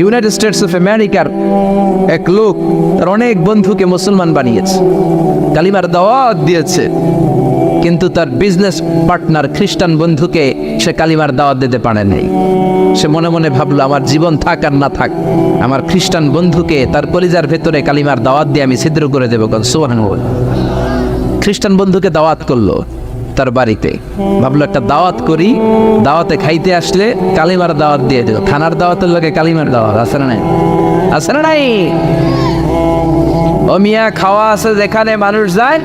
United States of আমেরিকার এক লোক তার অনেক বন্ধুকে মুসলমান বানিয়েছে, কালিমার দাওয়াত দিয়েছে, কিন্তু তার বিজনেস পার্টনার খ্রিস্টান বন্ধুকে সে কালিমার দাওয়াত দিতে পারে নাই। সে মনে মনে ভাবলো, আমার জীবন থাক আর না থাক, আমার খ্রিস্টান বন্ধুকে তার কলিজার ভেতরে কালিমার দাওয়াত দিয়ে আমি ছিদ্র করে দেবো। সুবহানাল্লাহ। খ্রিস্টান বন্ধুকে দাওয়াত করলো তার বাড়িতে, ভাবলো একটা দাওয়াত করি, দাওয়াতে খাইতে আসলে কালিমার দাওয়াত দিয়ে দিল। খানার দাওয়াতের লোকে কালিমার দাওয়াত আছে না নাই? আছে না নাই? ও মিয়া, খাওয়া আছে যেখানে মানুষ যায়,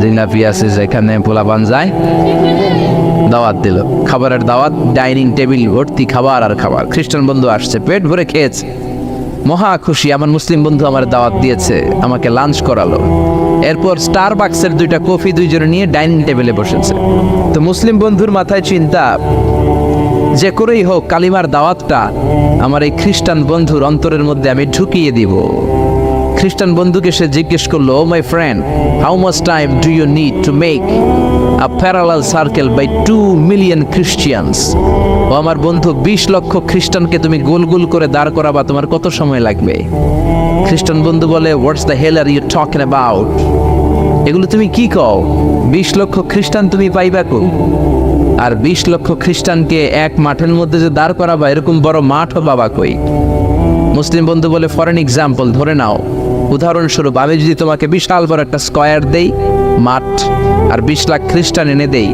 জিলাপি আছে যেখানে পোলাপান যায়, দাওয়াত দিল, খাবারের দাওয়াত, ডাইনিং টেবিল ভর্তি খাবার আর খাবার। খ্রিস্টান বন্ধু আসছে, পেট ভরে খেয়েছে, মহা খুশি, আমার মুসলিম বন্ধু আমার দাওয়াত দিয়েছে, আমাকে লাঞ্চ করালো। এরপর স্টারবাক্সের 2টা কফি দুইজনে নিয়ে ডাইনিং টেবিলে বসেছে। তো মুসলিম বন্ধুর মাথায় চিন্তা, যে করেই হোক কালিমার দাওয়াতটা আমার এই খ্রিস্টান বন্ধুর অন্তরের মধ্যে আমি ঢুকিয়ে দিব। খ্রিস্টান বন্ধুকে সে জিজ্ঞেস করলো, oh my friend, how much time do you need to make a parallel circle by 2 million Christians? ও আমার বন্ধু, 20 লক্ষ খ্রিস্টানকে তুমি গোল গোল করে দাঁড় করাবা, তোমার কত সময় লাগবে? খ্রিস্টান বন্ধু বলে, what's the hell are you talking about? এগুলো তুমি কি কও? 20 লক্ষ খ্রিস্টান তুমি পাইবা কো? আর 20 লক্ষ খ্রিস্টানকে এক মাঠের মধ্যে যে দাঁড় করাবা, এরকম বড় মাঠও বাবা কই? মুসলিম বন্ধু বলে, ফর এন এক্সাম্পল, ধরে নাও, উদাহরণস্বরূপ আমি যদি তোমাকে বিশাল বড় একটা স্কয়ার দেই, মাঠ, আর 20 লাখ খ্রিস্টান এনে দেই,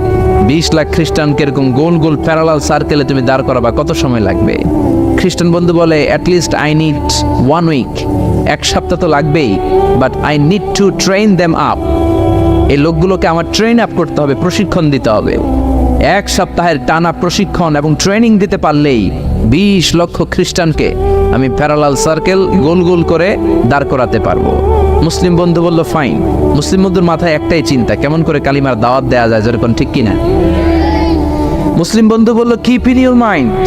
20 লাখ খ্রিস্টানকে এরকম গোল গোল প্যারালাল সার্কেলে তুমি দাঁড় করাবা, কত সময় লাগবে? খ্রিস্টান বন্ধু বলে, অ্যাটলিস্ট আই নিড 1 উইক, 1 সপ্তাহ তো লাগবেই, but I need to train them up. এই লোকগুলোকে আমার ট্রেন আপ করতে হবে, প্রশিক্ষণ দিতে হবে। 1 সপ্তাহের টানা প্রশিক্ষণ এবং ট্রেনিং দিতে পারলেই 20 লক্ষ খ্রিস্টানকে আমি প্যারালাল সার্কেল গোল গোল করে দাঁড় করাতে পারবো। মুসলিম বন্ধু বলল, ফাইন। মুসলিম বন্ধুর মাথায় একটাই চিন্তা, কেমন করে কালিমার দাওয়াত দেওয়া যায়, যেরকম ঠিক কিনা? মুসলিম বন্ধু বলল, keep in your mind,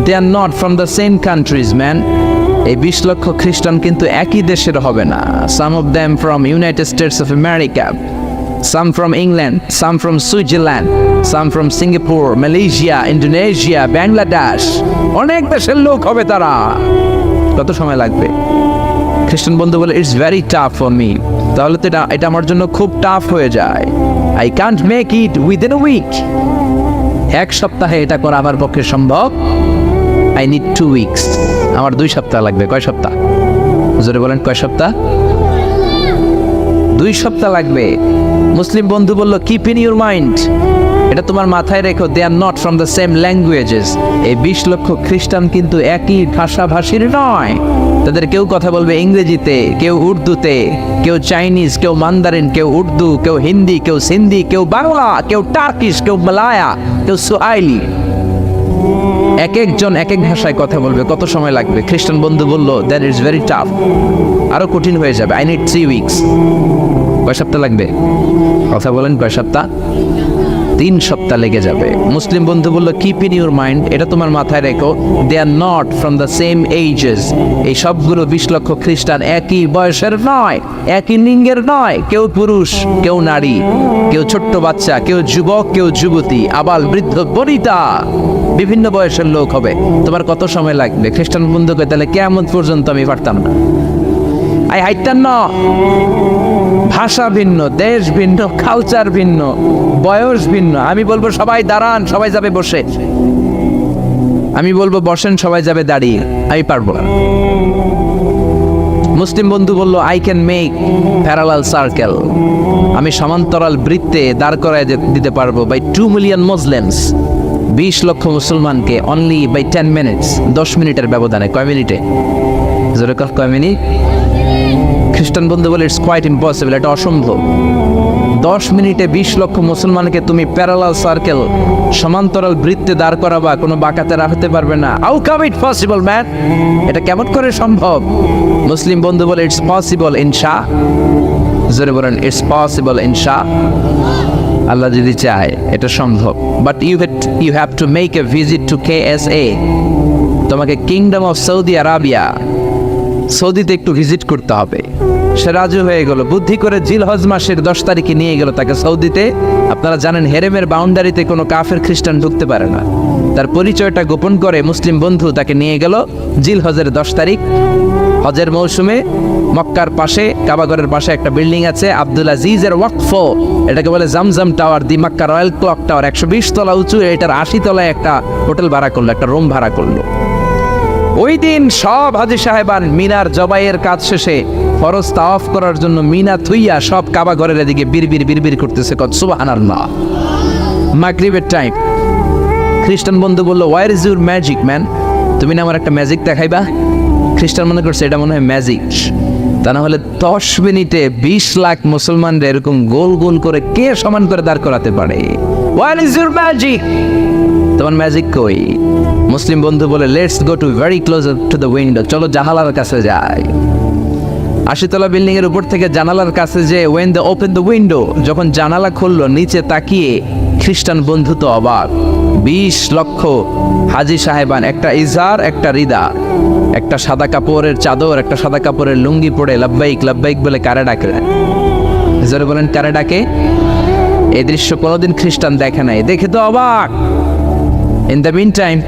they are not from the same countries man. এই 20 লক্ষ খ্রিস্টান কিন্তু একই দেশের হবে না। Some of them from United States of America, some from England, some from Switzerland, some from Singapore, Malaysia, Indonesia, Bangladesh, অনেক দেশের লোক হবে তারা। কত সময় লাগবে? খ্রিস্টান বন্ধু বলে, it's very tough for me. তাহলে তো এটা আমার জন্য খুব টাফ হয়ে যায়। I can't make it within a week. 1 সপ্তাহে এটা করা আমার পক্ষে সম্ভব। I need 2 weeks. আমার 2 সপ্তাহ লাগবে। কয় সপ্তাহ? জোরে বলেন, কয় সপ্তাহ? 2 সপ্তাহ লাগবে। মুসলিম বন্ধু বলল, কিপ ইন ইউর মাইন্ড, এটা তোমার মাথায় রেখো, they are not from the same languages. এই 20 লক্ষ খ্রিস্টান কিন্তু একই ভাষাভাষীর নয়। তাদের কেউ কথা বলবে ইংরেজিতে, কেউ উর্দুতে, কেউ চাইনিজ, কেউ মান্দারিন, কেউ উর্দু, কেউ হিন্দি, কেউ সিন্ধি, কেউ বাংলা, কেউ টার্কিশ, কেউ মালায়া, কেউ সুয়াইলি। এক একজন এক এক ভাষায় কথা বলবে, কত সময় লাগবে? খ্রিস্টান বন্ধু বলল, দ্যাট ইজ ভেরি টাফ, আরো কঠিন হয়ে যাবে। I need 3 weeks. কয় সপ্তাহ লাগবে? কথা বলেন, কয় সপ্তাহ? 3 সপ্তাহ লেগে যাবে। মুসলিম বন্ধু বলল, কিপ ইন ইউর মাইন্ড, এটা তোমার মাথায় রেখো, they are not from the same ages. এই সবগুলো 20 লক্ষ খ্রিস্টান একই বয়সের নয়, একই লিঙ্গের নয়। কেউ পুরুষ, কেউ নারী, কেউ ছোট্ট বাচ্চা, কেউ যুবক, কেউ যুবতী, আবাল বৃদ্ধ বনিতা, বিভিন্ন বয়সের লোক হবে। তোমার কত সময় লাগবে? খ্রিস্টান বন্ধুকে, তাহলে কিয়ামত পর্যন্ত আমি পারতাম না। আই হাইতাম না। ভাষা ভিন্ন, দেশ ভিন্ন, কালচার ভিন্ন, বয়স ভিন্ন। আমি বলবো সবাই দাঁড়ান, সবাই যাবে বসে। আমি বলবো বসেন, সবাই যাবে দাঁড়িয়ে। আমি পারবো না। মুসলিম বন্ধু বলল, I can make parallel circle, আমি সমান্তরাল বৃত্তে দাঁড় করায় দিতে পারবো বাই 2 মিলিয়ন মুসলিমস, 20 লক্ষ মুসলমানকে, অনলি বাই 10 মিনিটস, 10 মিনিটের ব্যবধানে। কয় মিনিটে? জোরে কয় মিনিট? খ্রিস্টান বন্ধু বলে, ইটস কোয়াইট ইম্পসিবল, এটা অসম্ভব। 10 মিনিটে 20 লক্ষ মুসলমানকে তুমি প্যারালাল সার্কেল, সমান্তরাল বৃত্তে দাঁড় করাবা, কোনো বাঁকাতে রাখতে পারবে না। How come it possible man? এটা কেমন করে সম্ভব? মুসলিম বন্ধু বলে, ইটস পসিবল ইনশা। জোরে বলেন, ইটস পসিবল ইনশা। আল্লাহ যদি চায় এটা সম্ভব। But you have to make a visit to KSA, তোমাকে কিংডম অফ সৌদি আরাবিয়া, সৌদিতে একটু ভিজিট করতে হবে। সে রাজি হয়ে গেল, বুদ্ধি করে জিলহজ মাসের 10 তারিখে নিয়ে গেল তাকে সৌদিতে। আপনারা জানেন হেরেমের বাউন্ডারিতে কোনো কাফের খ্রিস্টান ঢুকতে পারে না। তার পরিচয়টা গোপন করে মুসলিম বন্ধু তাকে নিয়ে গেল জিলহজের 10 তারিখ হজের মৌসুমে। মক্কার পাশে কাবাঘরের পাশে একটা বিল্ডিং আছে আব্দুল আজিজের ওয়াকফ, এটাকে বলে জামজাম টাওয়ার, দি মক্কা রয়্যাল ক্লক টাওয়ার, 120 তলা উঁচু। এটার 80 তলায় একটা হোটেল ভাড়া করলো, একটা রুম ভাড়া করলো। ওই দিন সব হাজী সাহেবান মিনার জবাইয়ের কাজ শেষে ফরজ তাওয়াফ করার জন্য মিনা থুইয়া সব কাবা ঘরের এদিকে বিড়বিড় করতেছে, কত সুবহানাল্লাহ। মাগরিবের টাইম। খ্রিস্টান বন্ধু বলল, where is your magic man? তুমি না আমার একটা ম্যাজিক দেখাইবা? খ্রিস্টান মনে করছে এটা মনে হয় ম্যাজিক। তা না হলে 10 মিনিটে 20 লাখ মুসলমানরা এরকম গোল গোল করে কে সমান করে দাঁড় করাতে পারে? Where is your magic? তোমার ম্যাজিক কই? মুসলিম বন্ধু বলে, let's go to very close to the window, চলো জানালার কাছে যাই। 80 তলা বিল্ডিং এর উপর থেকে জানালার কাছে যে when the open the window, যখন জানালা খুললো নিচে তাকিয়ে খ্রিস্টান বন্ধু তো অবাক। 20 লক্ষ হাজী সাহেবান, একটা ইজার একটা রিদা, একটা সাদা কাপড়ের চাদর একটা সাদা কাপড়ের লুঙ্গি পরে লাব্বাইক লাব্বাইক বলে কারে ডাকে। জোরে বলেন কারে ডাকে? এই দৃশ্য কোনোদিন খ্রিস্টান দেখে নাই, দেখে তো অবাক। ইন দ্য মিন টাইম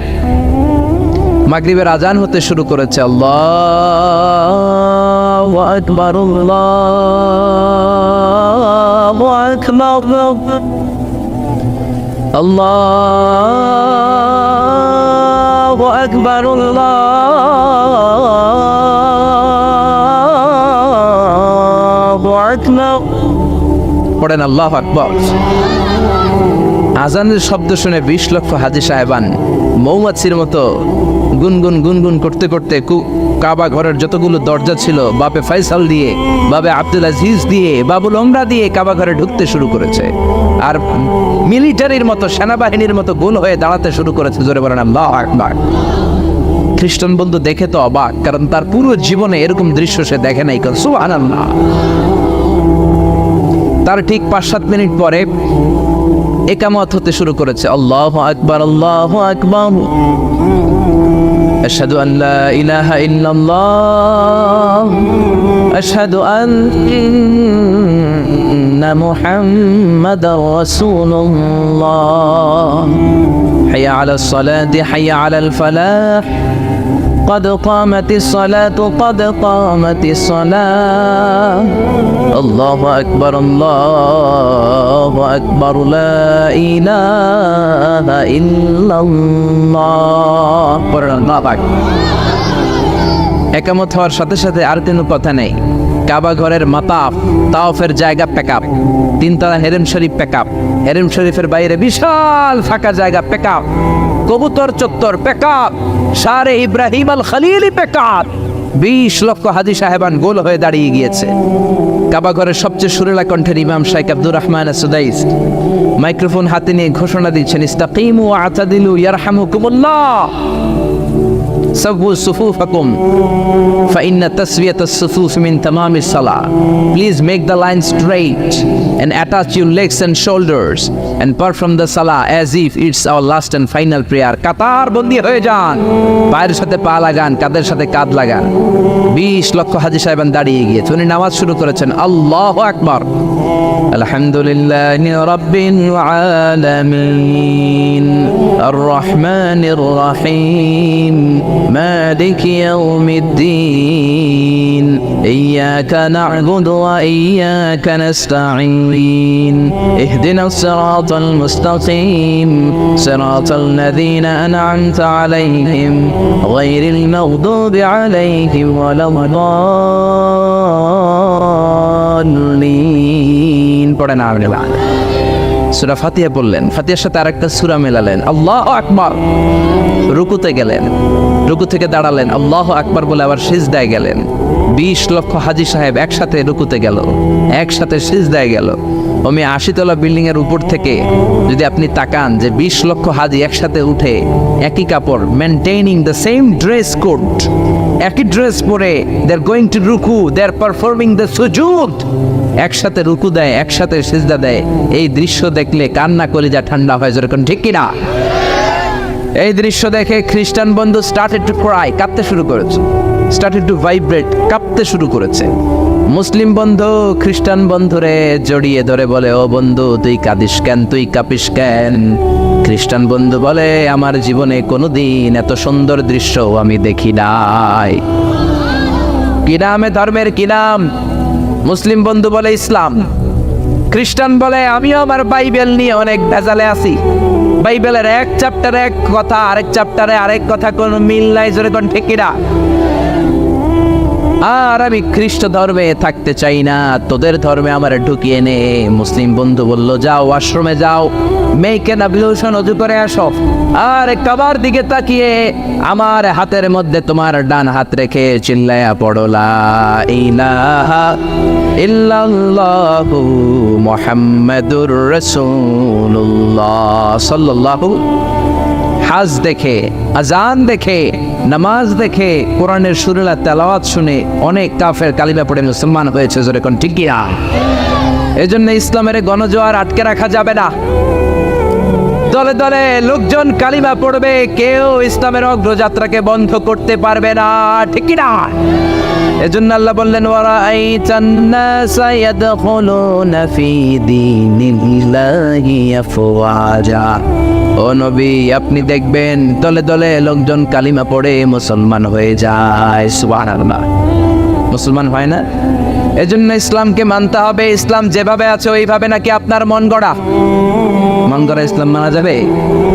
মাগরিবের আজান হতে শুরু করেছে। আল্লাহু আকবার, আল্লাহু আকবার, আল্লাহু আকবার, আল্লাহু আকবার। পড়েন আল্লাহু আকবার। আজানের শব্দ শুনে 20 লক্ষ হাজী সাহেবান মৌমাছির মতো গুনগুন গুনগুন করতে করতে কাবা ঘরের যতগুলো দরজা ছিল বাপে ফয়সাল দিয়ে, বাবে আব্দুল আজিজ দিয়ে, বাবুল ওমরা দিয়ে কাবা ঘরে ঢুকতে শুরু করেছে। আর মিলিটারির মতো, সেনাবাহিনীর মতো গোল হয়ে দাঁড়াতে শুরু করেছে। জোরে বলেন আল্লাহু আকবার। খ্রিস্টান বন্ধু দেখে তো অবাক, কারণ তার পুরো জীবনে এরকম দৃশ্য সে দেখে নাই। সুবহানাল্লাহ। তার ঠিক 5-7 মিনিট পরে ইকামত হতে শুরু করেছে। আল্লাহু আকবার, আল্লাহু আকবার, আশহাদু আন লা ইলাহা ইল্লাল্লাহ, আশহাদু আন্না মুহাম্মাদার রাসূলুল্লাহ, হাইয়া আলাস সালাতি হাইয়া আলাল ফালাহ, قد قامت الصلاة قد قامت الصلاة، الله أكبر الله أكبر لا إله إلا الله। একামত হওয়ার সাথে সাথে আর কোনো কথা নেই। কাবা ঘরের মাতাফ তাওয়াফের জায়গা প্যাকআপ, 3 তলা হেরেম শরীফ প্যাকআপ, হেরেম শরীফের বাইরে বিশাল ফাঁকা জায়গা প্যাকআপ, কবুতর চত্বর প্যাকআপ, শারে ইব্রাহিম আল খলিলি প্যাকআপ। 20 লক্ষ হাজী সাহেবান গোল হয়ে দাঁড়িয়ে গিয়েছে। কাবা ঘরের সবচেয়ে সুরেলা কণ্ঠের ইমাম শাইখ আব্দুর রহমান আস-সুদাইস মাইক্রোফোন হাতে নিয়ে ঘোষণা দিচ্ছেন, ইস্তাকিমু ওয়া আতাদিলু ইয়ারহামুকুমুল্লাহ, সাওউ সুফুফাকুম ফাইন্না তাসওয়াতাস সুফুফ মিন তামামিস সালাহ। Please make the line straight and attach your legs and shoulders and perform the salah as if it's our last and final prayer. কাতার বন্দী হয়ে যান, পায়ের সাথে পা লাগান, কাঁধের সাথে কাঁধ লাগান। 20 লক্ষ হাজী সাহেবান দাঁড়িয়ে গিয়ে উনি নামাজ শুরু করেছেন। আল্লাহু আকবার। আলহামদুলিল্লাহি রাব্বিল আলামিন আর রহমানির রহিম مالك يوم الدين إياك نعبد وإياك نستعين اهدنا الصراط المستقيم صراط الذين أنعمت عليهم غير المغضوب عليهم ولا الضالين। পড়েন আমিন। সূরা ফাতিহা বললেন, ফাতিহার সাথে আরেকটা সূরা মেলালেন। আল্লাহু আকবার। রুকুতে গেলেন, রুকু থেকে দাঁড়ালেন, আল্লাহু আকবার বলে আবার সিজদায় গেলেন। 20 লক্ষ হাজী সাহেব একসাথে রুকুতে গেল, একসাথে সিজদায় গেল। 80 তলা বিল্ডিং এর উপর থেকে যদি আপনি তাকান যে 20 লক্ষ হাজী একসাথে উঠে একই কাপড়, maintaining the same dress code, একই ড্রেস পরে দে আর গোয়িং টু রুকু, দে আর পারফর্মিং দ্য সুজুদ, একসাথে রুকু দেয়, একসাথে সিজদা দেয়। এই দৃশ্য দেখলে কান্না কলিজা ঠান্ডা হয়, যেরকম ঠিক কিনা? এই দৃশ্য দেখে খ্রিস্টান বন্ধু স্টার্টেড টু ক্রাই, কাঁদতে শুরু করেছে। স্টার্টেড টু ভাইব্রেট, কাঁপতে শুরু করেছে। মুসলিম বন্ধু খ্রিস্টান বন্ধুরে জড়িয়ে ধরে বলে, ও বন্ধু তুই কাঁদিস কেন, তুই কাঁপিস কেন? খ্রিস্টান বন্ধু বলে, আমার জীবনে কোনোদিন এত সুন্দর দৃশ্য আমি দেখি নাই। কি নামে ধর্মের কি নাম? মুসলিম বন্ধু বলে ইসলাম। খ্রিস্টান বলে, আমিও আমার বাইবেল নিয়ে অনেক ভেজালে আছি, বাইবেলের এক চ্যাপ্টারে এক কথা, আরেক চ্যাপ্টারে আরেক কথা, কোনো মিল নাই, জোরে কোন ঠিক কিনা? আর আমি খ্রিস্ট ধর্মে থাকতে চাই না, তোদের ধর্মে আমার ঢুকিয়ে নে। মুসলিম বন্ধু বলল, যাও আশ্রমে যাও, মেক এন অ্যাবলিউশন, ওযু করে আসো, আর কাবার দিকে তাকিয়ে আমার হাতের মধ্যে তোমার ডান হাত রেখে চিল্লায়া পড়ো লা ইলাহা ইল্লাল্লাহু মুহাম্মাদুর রাসূলুল্লাহ সাল্লাল্লাহু। হাজ দেখে, আজান দেখে, নামাজ দেখে, কোরআনের সুরেলা তেলাওয়াত শুনে অনেক কাফের কালিমা পড়ে মুসলমান হয়েছে, জোরে কোন ঠিক কিনা? এজন্য ইসলামের গণজোয়ার আটকে রাখা যাবে না। দলে দলে লোকজন কালিমা পড়বে, কেউ ইসলামের অগ্রযাত্রাকে বন্ধ করতে পারবে না, ঠিক কিনা? এজন্য আল্লাহ বললেন, ওয়ারাআইতান নাসা ইয়াদখুলুনা ফি দীনিল্লাহি আফওয়াজা। ও নবী, আপনি দেখবেন দলে দলে লোকজন কালিমা পড়ে মুসলমান হয়ে যায়। সুবহানাল্লাহ। মুসলমান হয় না? এজন্য ইসলামকে মানতে হবে। ইসলাম যেভাবে আছে ওইভাবে, নাকি আপনার মন গড়া? মন গড়া ইসলাম মানা যাবে?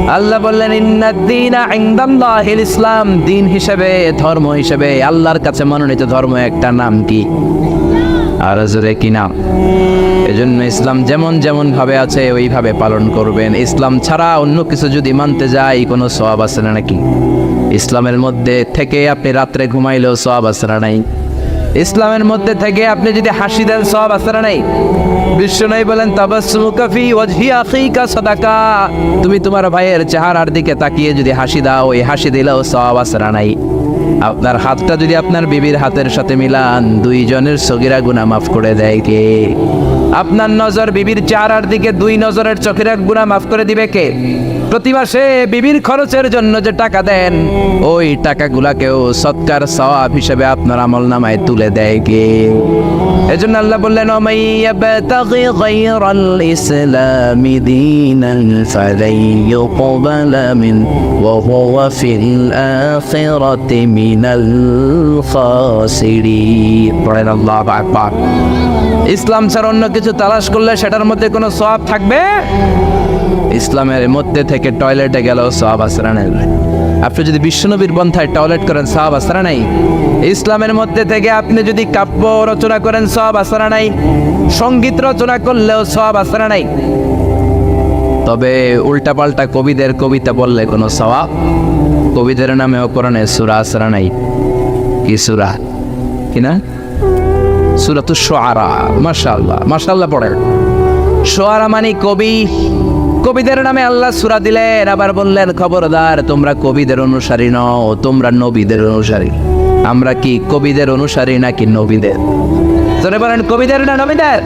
আল্লাহ বললেন, ইন্নাদ-দীনা ইনদাল্লাহিল ইসলাম। দিন হিসেবে, ধর্ম হিসেবে আল্লাহর কাছে মনোনীত ধর্ম একটা নাম কি? আর জোরে কি নাম? এজন্য ইসলাম যেমন যেমন ভাবে আছে ওইভাবে পালন করবেন। ইসলাম ছাড়া অন্য কিছু যদি মানতে যাই, কোনো সওয়াব আছে না নাকি? ইসলামের মধ্যে থেকে আপনি রাত্রে ঘুমাইলেও সওয়াব আছে না নাই? ইসলামের মধ্যে থেকে আপনি যদি হাসি দেন, সওয়াব আছে না নাই? বিশ্বনবী বলেন, তাবাসসুমুকা ফি ওয়াজহি আখিকা সাদাকা। তুমি তোমার ভাইয়ের চেহারার দিকে তাকিয়ে যদি হাসি দাও, ওই হাসি দিলেও সওয়াব আছে না নাই? আপনার হাতটা যদি আপনার বিবির হাতের সাথে মিলান, দুইজনের সগীরা গুনাহ মাফ করে দেয় কে? আপনার নজর বিবির চেহারার দিকে, দুই নজরের চোখের গুনাহ মাফ করে দিবে কে? প্রতি মাসে বিবির খরচের জন্য যে টাকা দেন, ওই টাকাগুলাকেও সৎকার সওয়াব হিসেবে আপনার আমলনামায় তুলে দেয় কে? এজন্য আল্লাহ বললেন, ওমাইয়াবতাগি গায়রাল ইসলামি দীনান ফালাই ইউকবালা মিন ওয়া হুয়া ফিল আখিরাতি মিনাল খাসিরিন। পড়েন আল্লাহু আকবার। ইসলাম ছাড়া অন্য কিছু তালাশ করলে সেটার মধ্যে কোনো সওয়াব থাকবে? ইসলামের মধ্যে থেকে টয়লেটে গেলেও সওয়াব আছে না নাই? আপনি যদি বিশ্বনবীর পন্থায় টয়লেট করেন, সওয়াব আছে না নাই? ইসলামের মধ্যে থেকে আপনি যদি কাব্য রচনা করেন, সওয়াব আছে না নাই? সঙ্গীত রচনা করলেও সওয়াব আছে না নাই? তবে উল্টাপাল্টা কবিদের কবিতা বললে কোনো সওয়াব? কবিদের নামেও কোরআনে সূরা আছে না নাই? কি সূরা? কি না? সূরাতুশ শুআরা। মাশাআল্লাহ, মাশাআল্লাহ পড়েন। শুআরা মানে কবি। কবিদের নামে আল্লাহ সূরা দিলেন, আবার বললেন, খবরদার তোমরা কবিদের অনুসারী নও, তোমরা নবীদের অনুসারী। আমরা কি কবিদের অনুসারী নাকি নবীদের? তোরে বলেন, কবিদের না নবীদের?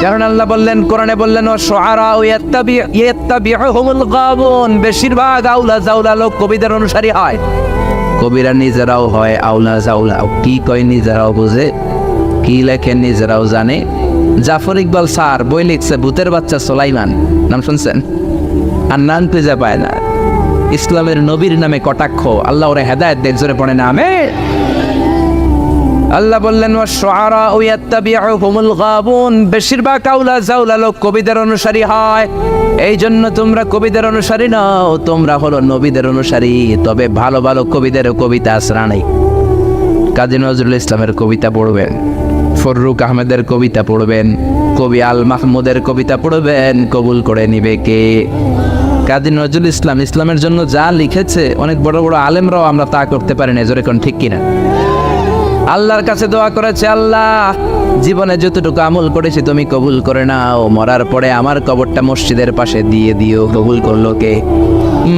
কারণ আল্লাহ বললেন, কোরআনে বললেন, ওয়াশ-শুআরা ইয়াত্তাবিউহুমুল গাবুন। বেশিরভাগ আউলা জাউলা লোক কবিদের অনুসারী হয়। কবিরা নিজেরাও হয় আউলা জাউলা। কি কয় নিজেরাও বুঝে, কি লেখেন নিজেরাও জানে। জাফর ইকবাল স্যার বই লিখছে, ভূতের বাচ্চা সুলাইমান, নাম শুনছেন? আর নাম খুঁজে পায় না। ইসলামের নবীর নামে কটাক্ষ, আল্লাহ ওরে হেদায়েত দেন, জোরে পড়ে না আমিন। আল্লাহ বললেন, ওয়াশ-শুআরা ইয়াত্তাবিউহুমুল গাবুন। বেশিরভাগ আউলা জাউলা লোক কবিদের অনুসারী হয়। এই জন্য তোমরা কবিদের অনুসারী নও, তোমরা হলো নবীদের অনুসারী। তবে ভালো ভালো কবিদের কবিতা আসরা নাই। কাজী নজরুল ইসলামের কবিতা পড়বেন, ফররুক আহমেদের কবিতা পড়বেন, কবি আল মাহমুদের কবিতা পড়বেন, কবুল করে নিবে কে? কাজী নজরুল ইসলাম ইসলামের জন্য যা লিখেছে, অনেক বড় বড় আলেমরাও আমরা তা করতে পারি না, জোরে কোন ঠিক কিনা? আল্লাহর কাছে দোয়া করেছে, আল্লাহ জীবনে যতটুকু আমল করেছি তুমি কবুল করে নাও, মরার পরে আমার কবরটা মসজিদের পাশে দিয়ে দিও। কবুল করলো কে?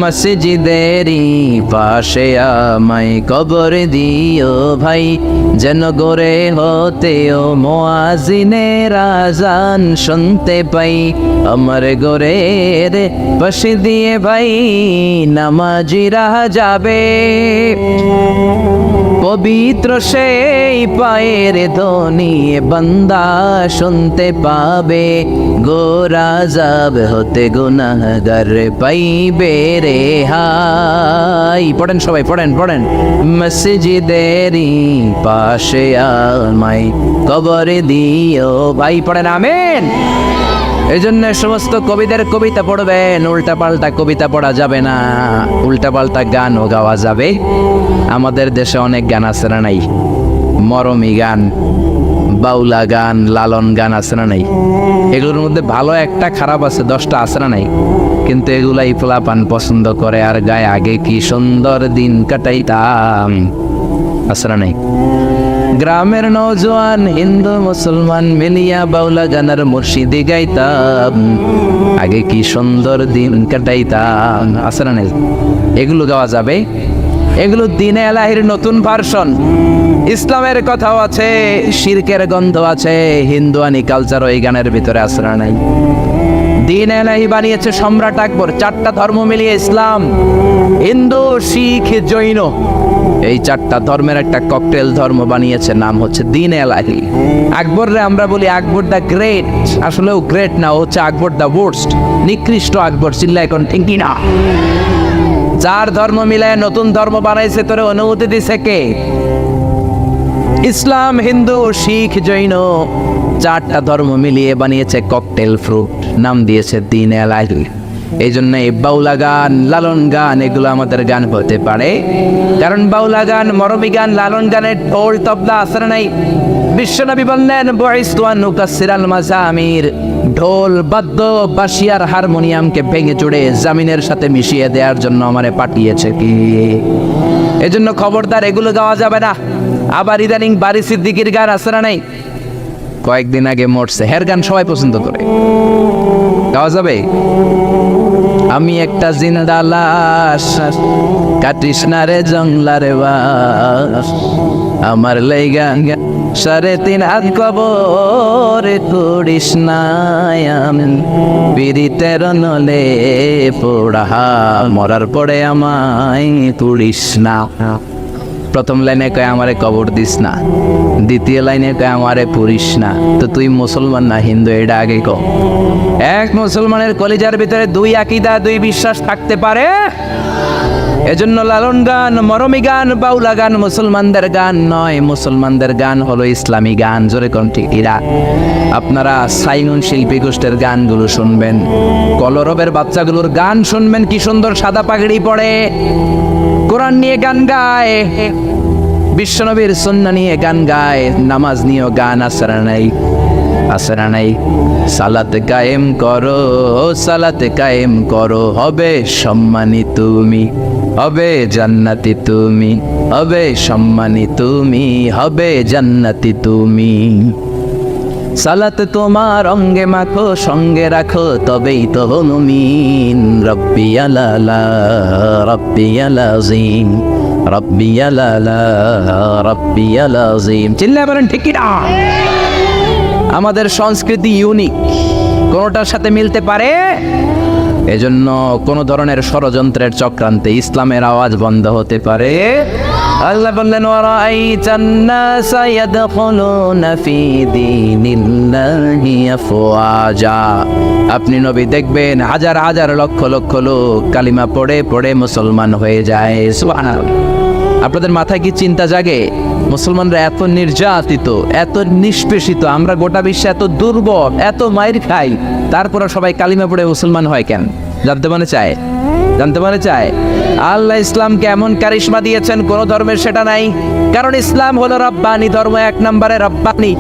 মসজিদেরই পাশে আমায় কবর দিও ভাই, যেন গড়ে হতেও মুয়াজ্জিনের আযান শুনতে পাই। আমার ঘরের পাশে দিয়ে ভাই নামাজিরা যাবে, পবিত্র সেই পায়ের ধ্বনি বান্দা শুনতে পাবে, গোরা যাব হতে গুনাহগার পাইবে রে হাই। পড়েন সবাই, পড়েন পড়েন। মসজিদেরই পাশে আমায় কবরে দিও ভাই, পড়েন আমিন। এই জন্য সমস্ত কবিদের কবিতা পড়বেন, উল্টা পাল্টা কবিতা পড়া যাবে না, উল্টা পাল্টা গানও গাওয়া যাবে। আমাদের দেশে অনেক গান আছে না নাই? মরমী গান, বাউলা গান, লালন গান আছে না নাই? এগুলোর মধ্যে ভালো একটা খারাপ আছে, 10টা আছে না নাই? কিন্তু এগুলাই পোলাপান পছন্দ করে আর গায়ে, আগে কি সুন্দর দিন কাটাইতাম, আছে না নাই? গ্রামের নওজোয়ান হিন্দু মুসলমান মিলিয়া বাউলা গানের মুর্শিদি গাইতাম, আগে কি সুন্দর দিন কাটাইতাম, আছে না নাই? এগুলো গাওয়া যাবে। এগুলো দিনে এলাহির নতুন ভার্সন। ইসলামের কথাও আছে, শিরকের গন্ধ আছে, হিন্দুয়ানি কালচার ওই গানের ভিতরে আছে না নাই? দিন এলাহি বানিয়েছে সম্রাট আকবর, 4টা ধর্ম মিলিয়ে ইসলাম, হিন্দু, শিখ, জৈন, এই 4টা ধর্মের একটা ককটেল ধর্ম বানিয়েছে, নাম হচ্ছে দিন এলাহি। আকবর রে আমরা বলি আকবর দা গ্রেট, আসলেও গ্রেট না, ও হচ্ছে আকবর দা ওয়ার্স্ট, নিকৃষ্ট আকবর। চিল্লা এখন ঠিক না? যার ধর্ম মিলায় নতুন ধর্ম বানাইছে, তোরে অনুমতি দিছে কে? ইসলাম, হিন্দু, শিখ, জৈন, 4টা ধর্ম মিলিয়ে বানিয়েছে ককটেল ফ্রুট, নাম দিয়েছে দিন এলাহি। এই জন্য এই বাউলা গান, লালন গান, এগুলো আমাদের গান হতে পারে, কারণ বাউলা গান, মরমী গান, লালন গানের ঢোল তবলা আছে না নাই? বিশ্বনবী বললেন বুইসতু আন উকাসসিরাল মাযামির, ঢোল, বাদ্য, বাঁশিয়ার হারমোনিয়ামকে ভেঙে চুড়ে জামিনের সাথে মিশিয়ে দেওয়ার জন্য আমারে পাঠিয়েছে কি? এজন্য খবরদার এগুলো গাওয়া যাবে না। আবার ইদানিং বারি সিদ্দিকীর গান আছে না নাই? কয়েকদিন আগে মরছে, হের গান সবাই পছন্দ করে, গাওয়া যাবে? আমি একটা জিন্দা লাশ, কাটিস না রে জংলারে বাস, আমার লাইগা 3.5 হাত কবর করিস না, আমি পিরিতের নলে পোড়া, মরার পরে আমায় তুড়িস না। প্রথম লাইনে কয় আমারে কবর দিস না, দ্বিতীয় লাইনে কয় আমারে পুরিস না। তো তুই মুসলমান না হিন্দু, এটা আগে কও। এক মুসলমানের কলিজার ভিতরে 2 আকীদা, 2 বিশ্বাস থাকতে পারে? এজন্য লালন গান, মরমী গান, বাউলা গান মুসলমানদের গান নয়, মুসলমানদের গান হলো ইসলামী গান। জোরে কোন ঠিক এরা? আপনারা সাইমন শিল্পী গোষ্ঠীর গানগুলো শুনবেন, কলরবের বাচ্চাগুলোর গান শুনবেন, কি সুন্দর সাদা পাগড়ি পরে কোরআন নিয়ে গান গায়, বিশ্বনবীর সুন্নাহ নিয়ে গান গায়, নামাজ নিয়েও গান আছে না নাই? আছে না নাই? সালাত কায়েম করো, সালাত কায়েম করো, হবে সম্মানী তুমি, হবে জান্নাতি তুমি, হবে সম্মানী তুমি, হবে জান্নাতি তুমি। সালাত তোমার অঙ্গে মাখো, সঙ্গে রাখো, তবেই তো মুমিন। রব্বি আলালা, রব্বি আলাযীম, রব্বি আলালা, রব্বি আলাযীম। চিল্লায় বলেন ঠিক কি না? আমাদের সংস্কৃতি ইউনিক, কোনোটার সাথে মিলতে পারে। এজন্য কোন ধরনের ষড়যন্ত্রের চক্রান্তে ইসলামের আওয়াজ বন্ধ হতে পারে। আল্লাহ বললেন ওয়ারাআইতান নাসা ইয়াদখুলুনা ফি দীনিল্লাহি আফওয়াজা, আপনি নবী দেখবেন হাজার হাজার লক্ষ লক্ষ লোক কালিমা পড়ে পড়ে মুসলমান হয়ে যায়। সুবহানাল্লাহ। আপনাদের মাথায় কি চিন্তা জাগে? মুসলমানরা এত নির্যাতিত, এত নিষ্পেষিত, আমরা গোটা বিশ্বে এত দুর্বল, এত মাইর খাই, তারপরে সবাই কালিমা পড়ে মুসলমান হয় কেন? জানতে মনে চায়? জানতে মনে চায়? আল্লাহ ইসলামকে এমন কারিশমা দিয়েছেন, কোন ধর্মের সেটা নাই। কারণ ইসলাম হলো রব্বানি ধর্ম, 1 নম্বরে রব্বানি।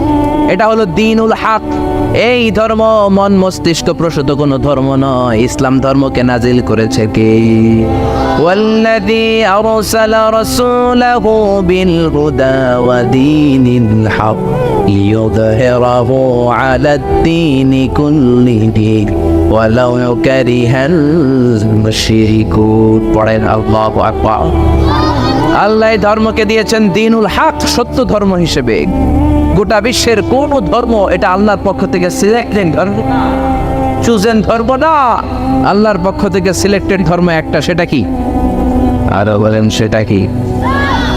এটা হলো দ্বীনুল হক। এই ধর্ম মন মস্তিষ্ক প্রসূত কোনো ধর্ম নয়। ইসলাম ধর্মকে নাজিল করেছে কে? ওয়াল্লাযী আরসালা রাসূলাহু বিল হুদা ওয়া দীনিল হক লিইয়ুযহিরাহু আলাদ দীনি কুল্লিহি ওয়ালাউ কারিহাল মুশরিকুন। পড়েন আল্লাহু আকবার। আল্লাহ ধর্মকে দিয়েছেন দ্বীনুল হক, সত্য ধর্ম হিসেবে। গোটা বিশ্বের কোন ধর্ম এটা আল্লাহর পক্ষ থেকে সিলেক্টেড ধর্ম, চুজেন ধর্ম না। আল্লাহর পক্ষ থেকে সিলেক্টেড ধর্ম একটা, সেটা কি? আরো বলেন সেটা কি?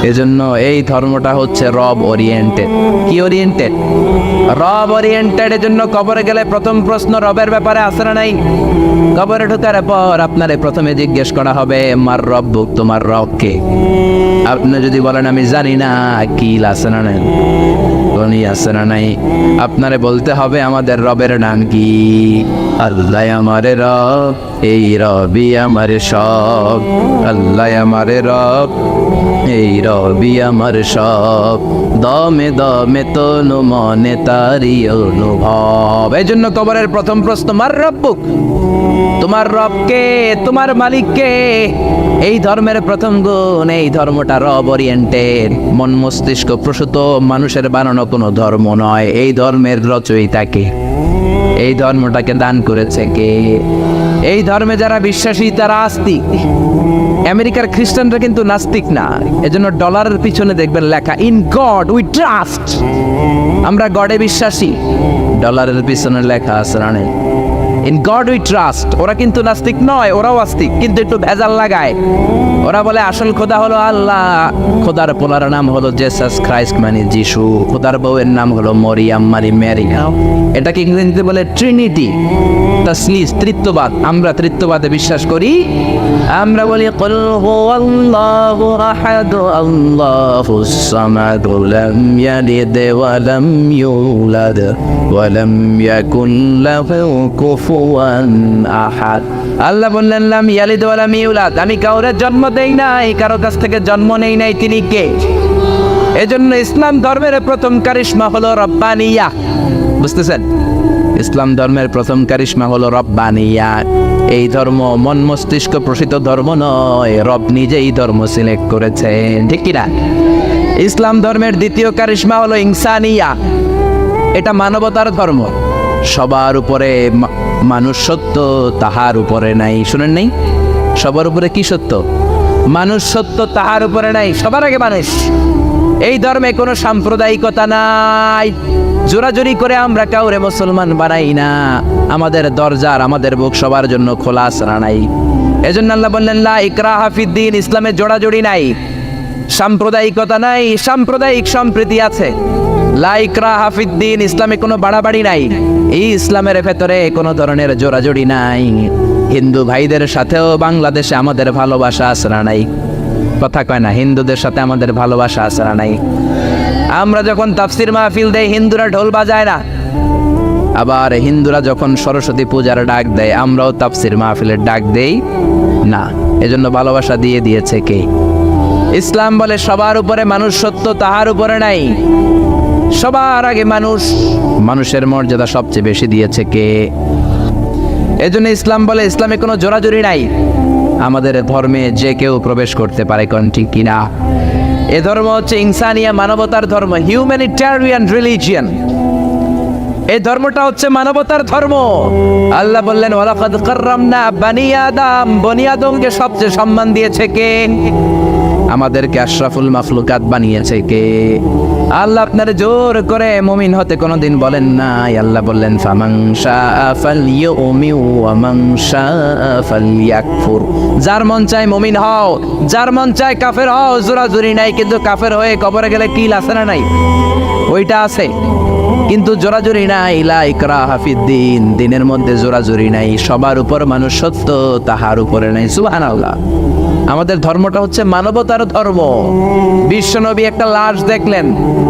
এজন্য এই ধর্মটা হচ্ছে রব ওরিয়েন্টেড। কি ওরিয়েন্টেড? রব ওরিয়েন্টেড। এজন্য কবরে গেলে প্রথম প্রশ্ন রবের ব্যাপারে আছে না নাই? কবরে ঢোকার পর আপনারে প্রথমে জিজ্ঞেস করা হবে মার রব্বুক, তোমার রব কে? আপনি যদি বলেন আমি জানি না, কি আছে না নাই, কোনি আছে না নাই, আপনারে বলতে হবে আমাদের রবের নাম কি? আল্লাহ আমারে রব, এই রবি আমারে সব। আল্লাহ আমারে রব, এই রবি আমার সব। দমে দমে তনু মনে তারি অনুভব। এই জন্য কবরের প্রথম প্রশ্ন মার রব্বুক, তোমার রবকে, তোমার মালিককে। এই ধর্মের প্রথম গুণ, এই ধর্মটা রব ওরিয়েন্টেড, মন মস্তিষ্ক প্রসূত, মানুষের বানানো কোনো ধর্ম নয়। এই ধর্মের রচয়িতা কে? এই ধর্মটাকে দান করেছে কে? এই ধর্মে যারা বিশ্বাসী তারা আস্তিক। আমেরিকার খ্রিস্টানরা কিন্তু নাস্তিক না। এজন্য ডলারের পিছনে দেখবেন লেখা ইন গড উই ট্রাস্ট, আমরা গডে বিশ্বাসী। ডলারের পিছনে লেখা আছে রানে ইন গড উই ট্রাস্ট। ওরা কিন্তু নাস্তিক নয়, ওরাও আস্তিক, কিন্তু একটু ভেজাল লাগায়। ওরা বলে আসল খোদা হলো আল্লাহ, খোদার পোলার নাম হলো জেসাস ক্রাইস্ট মানে যিশু, খোদার বউয়ের নাম হলো মরিয়াম মানে মেরি। এটাকে ইংরেজিতে বলে ট্রিনিটি, তাসলিস, তৃত্ববাদ। আমরা তৃত্ববাদে বিশ্বাস করি। আমরা বলি কুল হুয়াল্লাহু আহাদ আল্লাহুস সামাদ লাম ইয়ালিদ ওয়া লাম ইউলাদ ওয়া লাম ইয়াকুল লাহু কুফুয়ান আহাদ। আল্লাহ বললেন লাম ইয়ালিদ ওয়া লাম ইউলাদ, আমি কাউরে জন্ম দেই নাই, কারো কাছ থেকে জন্ম নেই নাই, তিনি কে? এজন্য ইসলাম ধর্মের প্রথম কারিশমা হলো রব্বানিয়া। বুঝতেছেন? ইসলাম ধর্মের প্রথম কারিশমা হলো রব্বানিয়া। এই ধর্ম মন মস্তিষ্ক প্রসিত ধর্ম নয়, রব নিজেই ধর্ম সিলেক্ট করেছেন, ঠিক কিনা? ইসলাম ধর্মের দ্বিতীয় কারিশমা হলো ইনসানিয়া। এটা মানবতার ধর্ম। সবার উপরে মানুষ সত্য, তাহার উপরে নাই। শুনেন নাই? সবার উপরে কি সত্য? মানুষ সত্য, তাহার উপরে নাই, সবার আগে মানুষ। এই ধর্মে কোনো সাম্প্রদায়িকতা নাই। জোরাজুরি করে আমরা কাউরে মুসলমান বানাই না। আমাদের দরজার, আমাদের বুক সবার জন্য খোলা আসরা নাই। এজন্য আল্লাহ বললেন লা ইকরাহা ফিদ্দিন, ইসলামে জোড়াজুড়ি নাই, সাম্প্রদায়িকতা নাই। সাম্প্রদায়িক সম্প্রীতি আছে। লা ইকরাহা ফিদ্দিন, ইসলামে কোনো বাড়াবাড়ি নাই। এই ইসলামের ভেতরে কোনো ধরনের জোড়াজুড়ি নাই। হিন্দু ভাইদের সাথেও বাংলাদেশে আমাদের ভালোবাসা আসরা নাই। কথা কয় না, হিন্দুদের সাথে আমাদের ভালোবাসা আসরা নাই। আমরা যখন তাফসির মাহফিল দেই, হিন্দুরা ঢোল বাজায় না। আবার হিন্দুরা যখন সরস্বতী পূজার ডাক দেয়, আমরাও তাফসির মাহফিলের ডাক দেই না। এজন্য ভালোবাসা দিয়ে দিয়েছে কে? ইসলাম বলে সবার উপরে মানুষ সত্য, তাহার উপরে নাই। সবার আগে মানুষ, মানুষের মর্যাদা সবচেয়ে বেশি দিয়েছে কে? এজন্য ইসলাম বলে ইসলামে কোনো জোরাজুরি নাই। আমাদের ধর্মে যে কেউ প্রবেশ করতে পারে, কোন ঠিক কিনা? এ ধর্ম হচ্ছে ইনসানিয়া, মানবতার ধর্ম, হিউম্যানিটেরিয়ান রিলিজিয়ন। এই ধর্মটা হচ্ছে মানবতার ধর্ম। আল্লাহ বললেন ওয়ালাকাদ কাররামনা বানি আদম, বনি আদমকে সবচেয়ে সম্মান দিয়েছে কে? আমাদেরকে আশরাফুল মাখলুকাত বানিয়েছে কে? আল্লাহ আপনারে জোর করে মুমিন হতে কোনোদিন বলেন নাই। আল্লাহ বললেন ফামান শাআ ফালইউমিন ওয়া মান শাআ ফালইয়াকফুর। যার মন চায় মুমিন হও, যার মন চায় কাফের হও। জোরাজুরি নাই, কিন্তু কাফের হয়ে কবরে গেলে কিল আছে না নাই? ওইটা আছে, কিন্তু জোরাজুরি নাই। লা ইকরাহা ফিদ্দিন, দিনের মধ্যে জোরাজুরি নাই। সবার উপর মানুষ সত্য, তাহার উপরে নাই। সুবহানাল্লাহ। আমাদের ধর্মটা হচ্ছে মানবতার ধর্ম। বিশ্বনবী একটা লাশ দেখলেন,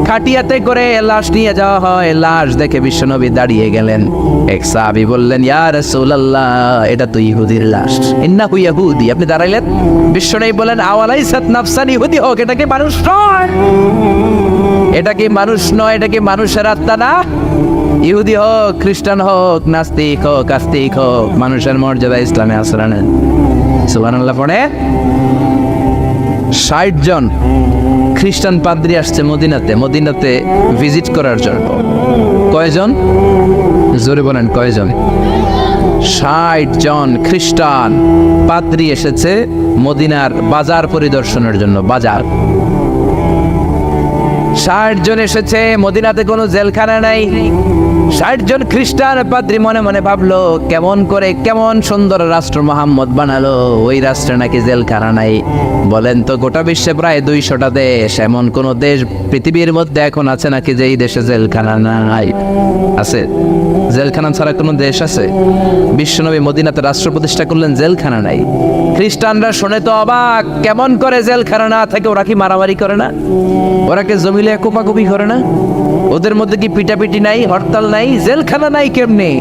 খাটিয়াতে করে লাশ নিয়ে যাওয়া হয়। লাশ দেখে বিশ্বনবী দাঁড়িয়ে গেলেন। এক সাহাবী বললেন ইয়া রাসূলুল্লাহ, এটা তো ইহুদির লাশ। ইন্নাহু ইয়াহুদি। আপনি দাঁড়াইলেন, বিশ্বনবী বলেন আওয়ালাইসাত নাফসান ইহুদি হোক, এটা কি মানুষ নয়? এটা কি মানুষ নয়? এটা কি মানুষের আত্মা না? ইহুদি হোক, খ্রিস্টান হোক, নাস্তিক হোক, আস্তিক হোক, মানুষের মর্যাদা ইসলামে আসরা নেন। সুবহানাল্লাহ। পড়ে ৬০ জন খ্রিস্টান পাদ্রী আসছে মদিনাতে ভিজিট করার জন্য। কয়জন? জোরে বলেন কয়জন? ৬০ জন খ্রিস্টান পাদ্রী এসেছে মদিনার বাজার পরিদর্শনের জন্য। বাজার ৬০ জন এসেছে। মদিনাতে কোনো জেলখানা নাই, 60 জন খ্রিস্টান পাদ্রী মনে মনে ভাবলো, কেমন সুন্দর রাষ্ট্র মোহাম্মদ বানালো, ওই রাষ্ট্রে নাকি জেলখানা নাই। বলেন তো, গোটা বিশ্বে প্রায় 200টা দেশ, এমন কোন দেশ পৃথিবীর মধ্যে এখন আছে নাকি যে এই দেশে জেলখানা নাই? আছে? জেলখানা ছাড়া কোনো দেশ আছে? বিশ্বনবী মদিনাতে রাষ্ট্র প্রতিষ্ঠা করলেন, জেলখানা নাই। খ্রিস্টানরা শুনে তো অবাক, কেমন করে জেলখানা না থাকে? ওরা কি মারামারি করে না? ওরা কি জমিলে কোপাকুপি করে না? ওদের মধ্যে কি পিটাপিটি নাই, হরতাল নাই? জেলখানা নাই কেমনে?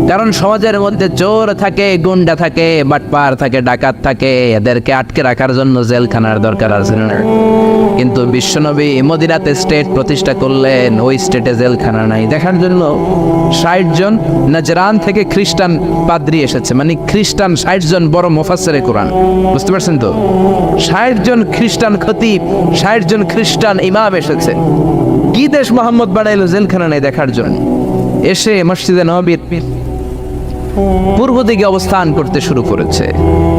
কারণ সমাজের মধ্যে চোর থাকে, গুন্ডা থাকে, বাটপার থাকে, ডাকাত থাকে, এদেরকে আটকে রাখার জন্য জেলখানার দরকার আছে না? কিন্তু বিশ্বনবী মদিনাতে স্টেট প্রতিষ্ঠা করলেন, ওই স্টেটে জেলখানা নাই। দেখার জন্য 60 জন নাজরান থেকে খ্রিস্টান পাদ্রী এসেছে, মানে খ্রিস্টান 60 জন বড় মুফাসসিরে কোরআন, বুঝতে পারছেন তো? 60 জন খ্রিস্টান খতিব, 60 জন খ্রিস্টান ইমাম এসেছে। কি দেশ মোহাম্মদ বানাইলো? জেলখানা নাই দেখার জন্য। এসে মসজিদে নববীর পূর্ব দিকে অবস্থান করতে শুরু করেছে।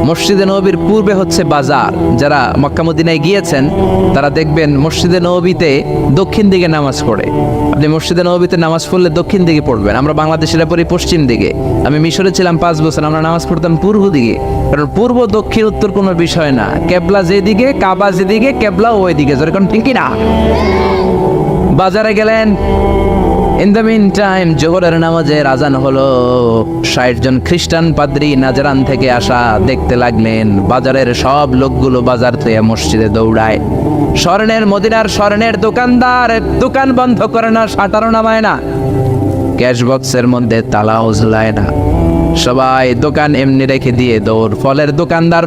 মসজিদে নববীর পূর্বে হচ্ছে বাজার। যারা মক্কা মদিনায় গিয়েছেন তারা দেখবেন মসজিদে নববীতে দক্ষিণ দিকে নামাজ পড়ে। আপনি মসজিদে নববীতে নামাজ পড়লে দক্ষিণ দিকে পড়বেন। আমরা বাংলাদেশিরা পড়ি পশ্চিম দিকে। আমি মিশরে ছিলাম 5 বছর, আমরা নামাজ পড়তাম পূর্ব দিকে। কারণ পূর্ব দক্ষিণ উত্তর কোনো বিষয় না, কেবলা যেদিকে, কাবা যেদিকে, কেবলা ওই দিকে। যেরকম ঠিক না? বাজারে গেলেন, ইন দ্য মিন টাইম জোহরের নামাজের আজান হলো। 60 জন খ্রিস্টান পাদ্রী নাজরান থেকে আসা দেখতে লাগলেন বাজারের সব লোকগুলো বাজার থেকে মসজিদে দৌড়ায়। স্বর্ণের মদিনার স্বর্ণের দোকানদার দোকান বন্ধ করে না, শাটারও নামায় না, ক্যাশ বক্সের মধ্যে তালাও ঝুলায় না, সবাই দোকান এমনি রেখে দিয়ে দৌড়। ফলের দোকানদার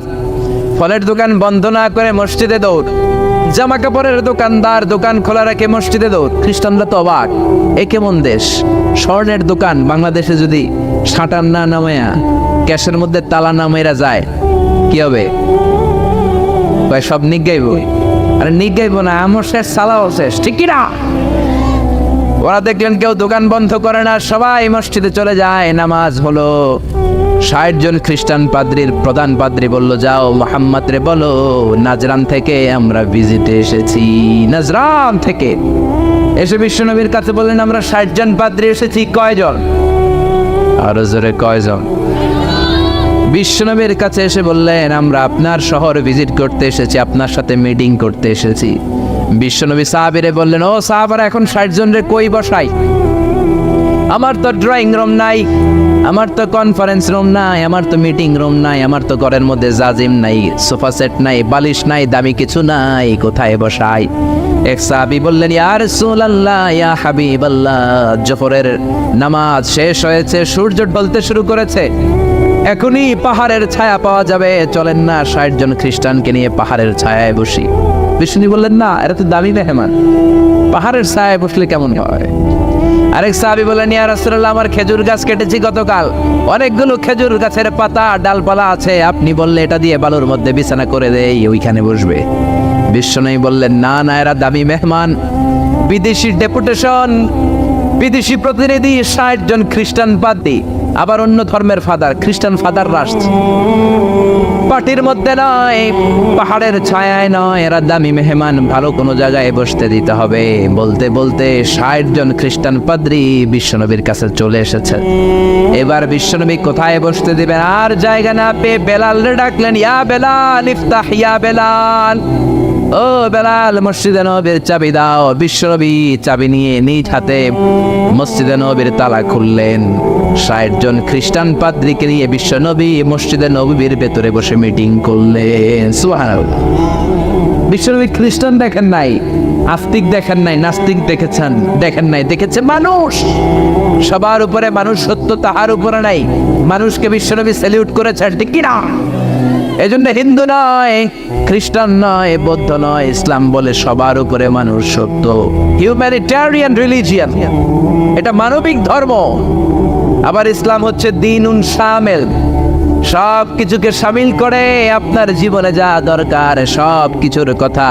ফলের দোকান বন্ধ না করে মসজিদে দৌড়। জামা কাপড়ের দোকানদার দোকান খোলা রাখে মসজিদে দৌড়। খ্রিস্টানরা তো অবাক, এ কেমন দেশ? স্বর্ণের দোকান বাংলাদেশে যদি শাটার না নামায়া ক্যাশের মধ্যে তালা নামাইরা যায় কি হবে? সব নিগাইব। আরে নিগাইব না, আমার শেষ, সালাও শেষ, ঠিক কি না? ওরা দেখলেন কেউ দোকান বন্ধ করে না, সবাই মসজিদে চলে যায়। নামাজ হলো। 60 জন খ্রিস্টান পাদ্রীর প্রধান পাদ্রী বলল, যাও মুহাম্মদ রে বলো নাজরান থেকে আমরা ভিজিটে এসেছি। নাজরান থেকে এসে বিশ্বনবীর কাছে বললেন, আমরা 60 জন পাদ্রী এসেছি। কয়জন? আরো জোরে, কয়জন? বিশ্বনবীর কাছে এসে বললেন, আমরা আপনার শহর ভিজিট করতে এসেছি, আপনার সাথে মিটিং করতে এসেছি। বিশ্বনবী সাহাবীরে বললেন, ও সাহাবারা, এখন 60 জন রে কই বসাই? আমার তো ড্রয়িং রুম নাই, আমার তো কনফারেন্স রুম নাই, আমার তো মিটিং রুম নাই, আমার তো ঘরের মধ্যে জাজিম নাই, সোফা সেট নাই, বালিশ নাই, দামি কিছু নাই, কোথায় বসাই? এক সাহাবী বললেন, ইয়া রাসূলুল্লাহ, ইয়া হাবিবাল্লাহ, জোহরের নামাজ শেষ হয়েছে, সূর্য ঢলতে শুরু করেছে, এখনই পাহাড়ের ছায়া পাওয়া যাবে, চলেন না 60 জন খ্রিস্টানকে নিয়ে পাহাড়ের ছায়ায় বসি। বিষ্ণু বললেন, না, এরা তো দামি মেহমান, পাহাড়ের ছায়ায় বসলে কেমন হয়? আরেক সাহাবী বলেন, ইয়া রাসূলুল্লাহ, আমার খেজুর গাছ কেটেছি গতকাল, অনেকগুলো খেজুর গাছের পাতা ডালপালা আছে, আপনি বললে এটা দিয়ে বালুর মধ্যে বিছানা করে দেই, ওইখানে বসবে। বিশ্বনবী বললেন, না না, এরা দামি মেহমান, বিদেশি ডেপুটেশন, বিদেশি প্রতিনিধি, 60 জন খ্রিস্টান পাদ্রী, আবার অন্য ধর্মের ফাদার, খ্রিস্টান ফাদার রাষ্ট্র, পার্টির মধ্যে নয়, পাহাড়ের ছায়ায় নয়, এরা দামি মেহমান, ভালো কোনো জায়গায় বসতে দিতে হবে। বলতে বলতে 60 জন খ্রিস্টান পাদ্রী বিশ্বনবীর কাছে চলে এসেছে। এবার বিশ্বনবী কোথায় বসতে দিবেন আর জায়গা না পেয়ে বেলালরে ডাকলেন, ইয়া বেলাল ইফতাহ, ইয়া বেলাল, ও বেলাল, মসজিদে নববীর চাবি দাও। বিশ্বনবী চাবি নিয়ে নিজ হাতে মসজিদে নববীর তালা খুললেন। 60 জন খ্রিস্টান পাদ্রীকে নিয়ে বিশ্বনবী মসজিদে নববীর ভেতরে বসে মিটিং করলেন। সুবহানাল্লাহ। বিশ্বনবী খ্রিস্টান দেখেন নাই, আস্তিক দেখেন নাই, নাস্তিক দেখেন নাই, দেখেছে মানুষ। সবার উপরে মানুষ, সত্য তাহার উপরে নাই। মানুষকে বিশ্বনবী স্যালিউট করেছেন, ঠিক কি না? এজন্য হিন্দু নয়, খ্রিস্টান নয়, বৌদ্ধ নয়, ইসলাম বলে সবার উপরে মানুষ সত্য। হিউম্যানিটেরিয়ান রিলিজিয়ান, এটা মানবিক ধর্ম। আবার ইসলাম হচ্ছে দ্বীনুন শামিল, সব কিছুকে শামিল করে আপনার জীবনে যা দরকার সব কিছুর কথা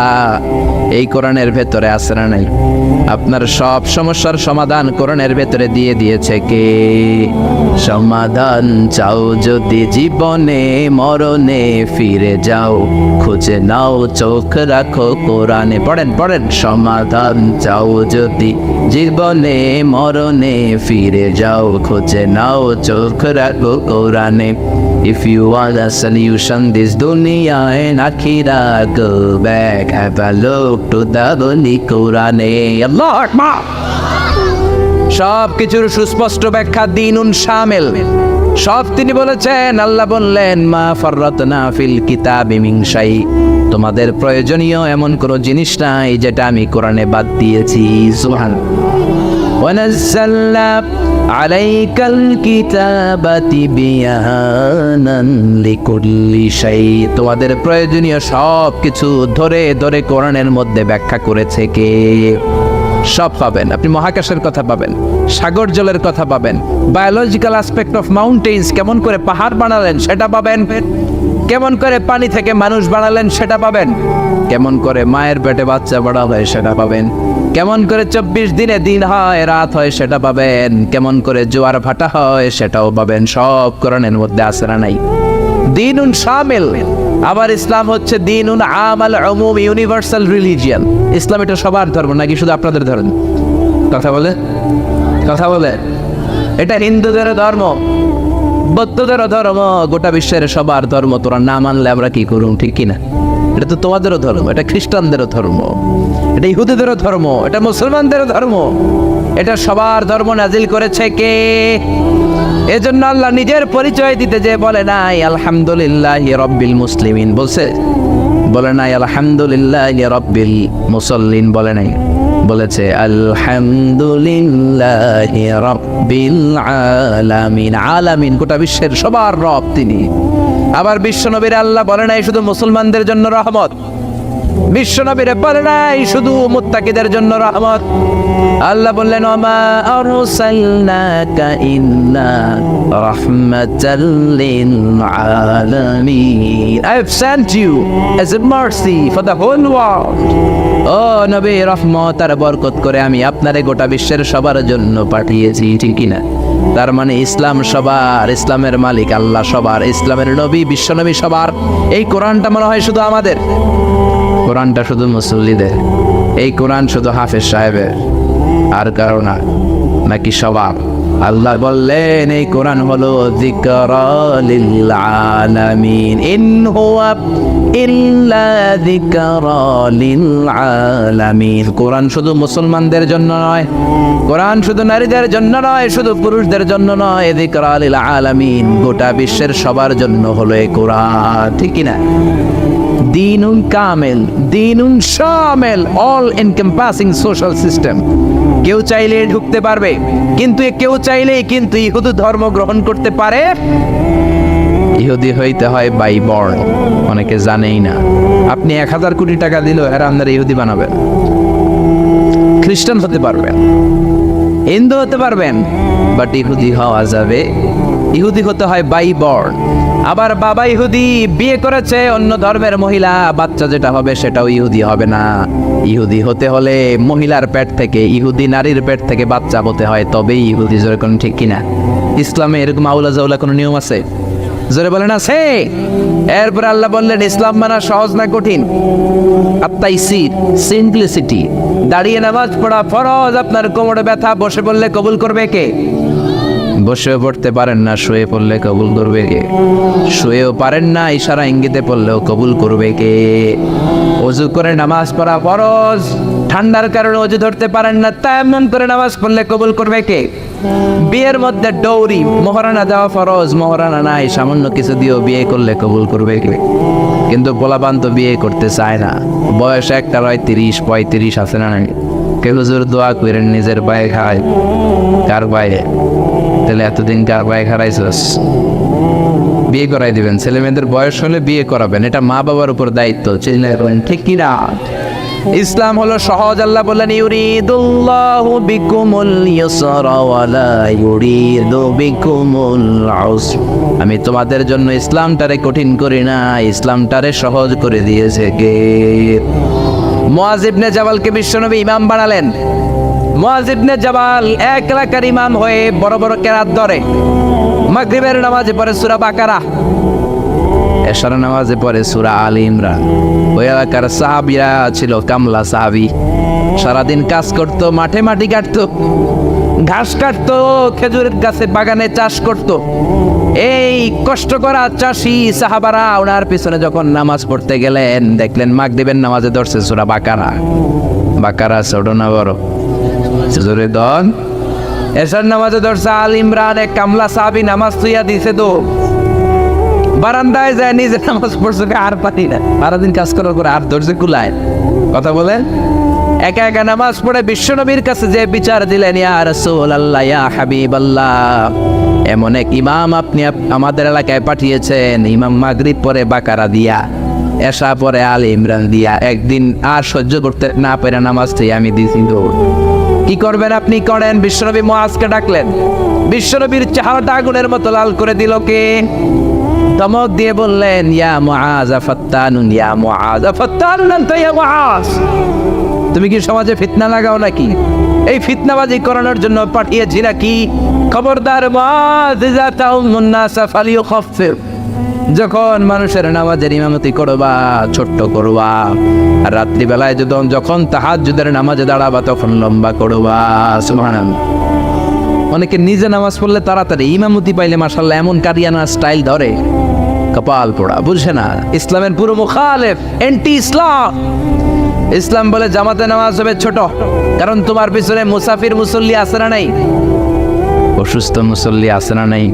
এই কোরআনের ভেতরে আছে না নাই? আপনার সব সমস্যার সমাধান কোরআনের ভেতরে দিয়ে দিয়েছে কে? সমাধান চাও যদি জীবনে মরণে ফিরে যাও, খুঁজে নাও চোখ রাখো কোরআনে। পড়েন পড়েন। সমাধান চাও যদি জীবনে মরণে ফিরে যাও, খুঁজে নাও চোখ রাখো কোরআনে। If you want a solution this dunya and akhirah, go back, have a look to the Holy Quran. Allah Akbar. সব কিছুর সুস্পষ্ট ব্যাখ্যা দিনুন শামিল। সব তিনি বলেছেন। আল্লাহ বললেন, মা ফাররাতনা ফিল কিতাবি মিন শাই। তোমাদের প্রয়োজনীয় এমন কোনো জিনিস নাই যেটা আমি কোরআনে বাদ দিয়েছি। সুবহানাল্লাহ। ওয়ানাজ্জালনা আলাইকাল কিতাবা তিবয়ানান লিকুল্লি শাই। তোমাদের প্রয়োজনীয় সব কিছু ধরে ধরে কোরআনের মধ্যে ব্যাখ্যা করেছে কে? সব পাবেন আপনি। মহাকাশের কথা পাবেন, সাগর জলের কথা পাবেন, বায়োলজিক্যাল অ্যাসপেক্ট অফ মাউন্টেন্স, কেমন করে পাহাড় বানালেন সেটা পাবেন, কেমন করে পানি থেকে মানুষ বানালেন সেটা পাবেন, কেমন করে মায়ের পেটে বাচ্চা বড় হয় সেটা পাবেন, কেমন করে 24 দিনে দিন হয় রাত হয় সেটা পাবেন, কেমন করে জোয়ার ভাটা হয় সেটাও পাবেন। সব কোরআনের মধ্যে আছে না নাই? দিনুন শামিল। আবার ইসলাম হচ্ছে দিনুন আমাল উমুম, ইউনিভার্সাল রিলিজিয়ান। ইসলাম এটা সবার ধর্ম নাকি শুধু আপনাদের ধর্ম? কথা বলে এটা হিন্দুদের ধর্ম, বৌদ্ধদের ধর্ম, গোটা বিশ্বের সবার ধর্ম। তোরা না মানলে আমরা কি করুম, ঠিক কিনা? এটা তো তোমাদেরও ধর্ম, এটা খ্রিস্টানদেরও ধর্ম, এটা ইহুদিদেরও ধর্ম, এটা মুসলমানদেরও ধর্ম। এটা সবার ধর্ম নাজিল করেছে কে? এজন্য আল্লাহ নিজের পরিচয় দিতে যে বলে নাই আলহামদুলিল্লাহি রাব্বিল মুসলিমিন, বলে নাই আলহামদুলিল্লাহি রাব্বিল মুসাল্লিন, বলে নাই, বলেছে আলহামদুলিল্লাহি রাব্বিল আলামিন। আলামিন গোটা বিশ্বের সবার রব তিনি। আবার বিশ্বনবীর আল্লাহ বলে নাই শুধু মুসলমানদের জন্য রহমত, বিশ্বনবীরে বলে নাই শুধু মুত্তাকিদের জন্য রহমত। আল্লাহ বললেন ওমা আরসালনাকা ইল্লা রাহমাতাল লিল আলামিন, I have sent you as a mercy for the whole world. ও নবী, রহমত আর বরকত করে আমি আপনারে গোটা বিশ্বের সবার জন্য পাঠিয়েছি, ঠিক কি না? তার মানে ইসলাম সবার, ইসলামের মালিক আল্লাহ সবার, ইসলামের নবী বিশ্বনবী সবার। এই কোরআনটা মনে হয় শুধু আমাদের, কোরআনটা শুধু মুসল্লিদের, এই কোরআন শুধু হাফেজ সাহেবের, আর কারো না, নাকি সবার? আল্লাহ বললেন এই কোরআন হলো যিকরা লিল আলামিন, ইন হুয়া ইল্লা যিকরা লিল আলামিন। কোরআন শুধু মুসলমানদের জন্য নয়, কোরআন শুধু নারীদের জন্য নয়, শুধু পুরুষদের জন্য নয়, যিকরা লিল আলামিন, গোটা বিশ্বের সবার জন্য হলো এই কোরআন, ঠিক কি না? দিনুন কামেল, দিনুন শামিল, অল এনকম্পাসিং সোশ্যাল সিস্টেম। কেউ চাইলে ঢুকতে পারবে, কিন্তু কেউ চাইলেই কিন্তু ইহুদি ধর্ম গ্রহণ করতে পারে। ইহুদি হইতে হয় বাই বর্ণ, অনেকে জানেই না। আপনি 1000 কোটি টাকা দিলেও এরা আপনার ইহুদি বানাবেন। খ্রিস্টান হতে পারবেন, হিন্দু হতে পারবেন, বাট ইহুদি হওয়া যাবে। ইহুদি হতে হয় বাই বর্ণ। আবার বাবা ইহুদি, বিয়ে করেছে অন্য ধর্মের মহিলা, বাচ্চা যেটা হবে সেটাও ইহুদি হবে না। ইহুদি হতে হলে মহিলার পেট থেকে, ইহুদি নারীর পেট থেকে বাচ্চা হতে হয়, তবেই ইহুদি। জোরে কোন ঠিক কিনা? ইসলামে এরকম আউলা জাউলা কোনো নিয়ম আছে? জোরে বলেন আছে? এরপর আল্লাহ বললেন ইসলাম মানা সহজ না কঠিন? আত্মাইসির, সিম্পলিসিটি। দাঁড়িয়ে নামাজ পড়া ফরজ, আপনার কোমরে ব্যথা, বসে পড়লে কবুল করবে কে? বসেও পড়তে পারেন না, শুয়ে পড়লে কবুল করবে কে? শুয়েও পারেন না, ইশারা ইঙ্গিতে পড়লেও কবুল করবে কে? ওযু করে নামাজ পড়া ফরজ, ঠান্ডার কারণে ওযু ধরতে পারেন না, তায়াম্মুম করে নামাজ পড়লে কবুল করবে কে? বিয়ের মধ্যে ডৌরি, মোহরানা দেওয়া ফরজ, মোহরানা নাই, সামান্য কিছু দিয়েও বিয়ে করলে কবুল করবে কে? কিন্তু পোলাপান তো বিয়ে করতে চায় না, বয়স একটা হয় 30-35 আছে না? কে হুজুর দোয়া করেন নিজের পায়ে খায়, কার পায়ে? তাহলে এতদিন কার পায়ে খারাইছস? বিয়ে করাই দিবেন। ছেলে মেয়েদের বয়স হলে বিয়ে করাবেন, এটা মা বাবার উপর দায়িত্ব। ঠিক কি না? ইসলাম হলো সহজ। আল্লাহ বললেন ইউরিদুল্লাহু বিকুমুল ইউসরা ওয়া লা ইউরিদু বিকুমুল উসর। আমি তোমাদের জন্য ইসলামটারে কঠিন করি না, ইসলামটারে সহজ করে দিয়েছে কে? মুআয ইবনে জাবালকে বিশ্বনবী ইমাম বানালেন। মুআয ইবনে জাবাল এক এলাকার ইমাম হয়ে বড় বড় কেরাত ধরে। মাগরিবের নামাজে পড়ে সূরা বাকারা, এশার নামাজে পড়ে সূরা আলে ইমরান। ওই এলাকার সাহাবীরা ছিল কামলা সাহাবী, সারাদিন কাজ করতো, মাঠে মাটি কাটতো, ঘাস কাটতো, খেজুরের গাছে বাগানে চাষ করতো। এই কষ্ট করা চাষি সাহাবারা ওনার পিছনে যখন নামাজ পড়তে গেলেন, দেখলেন মাগরিবের নামাজে ধরছে সূরা বাকারা। বাকারা ছোট না বড়? জোরে দন। এশার নামাজে ধরছে আল ইমরান। এক কামলা সাহাবী নামাজ তুইয়া দিছে তো বারান্দায় যায় নিজে নামাজ পড়ছে, আর পারি না, সারাদিন কাজ করার করে আর ধৈর্য কুলায়। কথা বলেন। একা একা নামাজ পড়ে বিশ্বনবীর কাছে যে বিচার দিলেন, ইয়া রাসূলুল্লাহ, ইয়া হাবিবাল্লাহ, এমন এক ইমাম আপনি আমাদের এলাকায় পাঠিয়েছেন, ইমাম মাগরিব পরে বাকারা দিয়া, এশা পরে আলে ইমরান দিয়া, একদিন আর সহ্য করতে না পেরে নামাজ থেকে আমি দিছি দৌড়। কি করবেন আপনি করেন। বিশ্বনবী মুআজকে ডাকলেন। বিশ্বনবীর চেহারাটা আগুনের মতো লাল করে দিল কে? ধমক দিয়ে বললেন, ইয়া মুআজ ফাত্তানুন, ইয়া মুআজ ফাত্তানুন আনতা ইয়া মুআজ। তুমি কি সমাজে ফিতনা লাগাও নাকি? এই ফিতনাবাজি করানোর জন্য পাঠিয়েছি নাকি? খবরদার মুআজ, ইযা তাউমুন নাস ফালিয়ুখাফফির। যখন মানুষের নামাজের ইমামতি করবা, ছোট্ট করবা, আর রাত্রি বেলায় যখন তাহাজ্জুদের নামাজে দাঁড়াবা, তখন লম্বা করবা। সুবহানাল্লাহ। অনেকে নিজে নামাজ পড়লে তাড়াতাড়ি, ইমামতি পাইলে মাশাআল্লাহ এমন কারিয়ানা স্টাইল ধরে, কপাল পোড়া, বুঝে না। ইসলামের পুরো মুখালেফ, এন্টি ইসলাম। ইসলাম বলে জামাতে নামাজ হবে ছোট, কারণ তোমার পিছনে মুসাফির মুসল্লি আছে না নাই? অসুস্থ মুসল্লি আছে না নাই?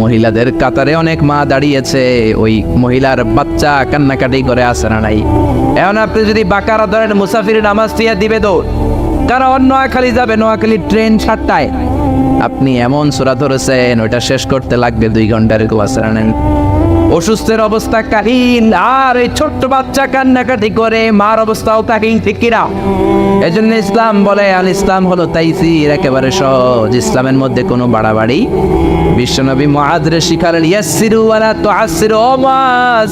মহিলাদের কাতারে অনেক মা দাঁড়িয়েছে, ওই মহিলার বাচ্চা কান্নাকাটি করে আছে না নাই? এখন আপনি যদি বাকারা ধরেন, মুসাফির নামাজ দিয়া দিবে দৌড়, কারণ নোয়াখালী যাবে, নোয়াখালী ট্রেন 7টায়। আপনি এমন সূরা ধরেছেন, ওইটা শেষ করতে লাগবে 2 ঘন্টার আছে না নাই? অসুস্থের অবস্থা কাহিল, আর এই ছোট্ট বাচ্চা কান্নাকাটি করে, মার অবস্থাও কাহিল, ঠিক কিনা? এজন্য ইসলাম বলে, আল ইসলাম হলো তাইসির, একেবারে সহজ। ইসলামের মধ্যে কোনো বাড়াবাড়ি। বিশ্বনবী মুআযরে শিখালেন, ইয়াসসিরু ওয়ালা তুআসসিরু। ও মুআয,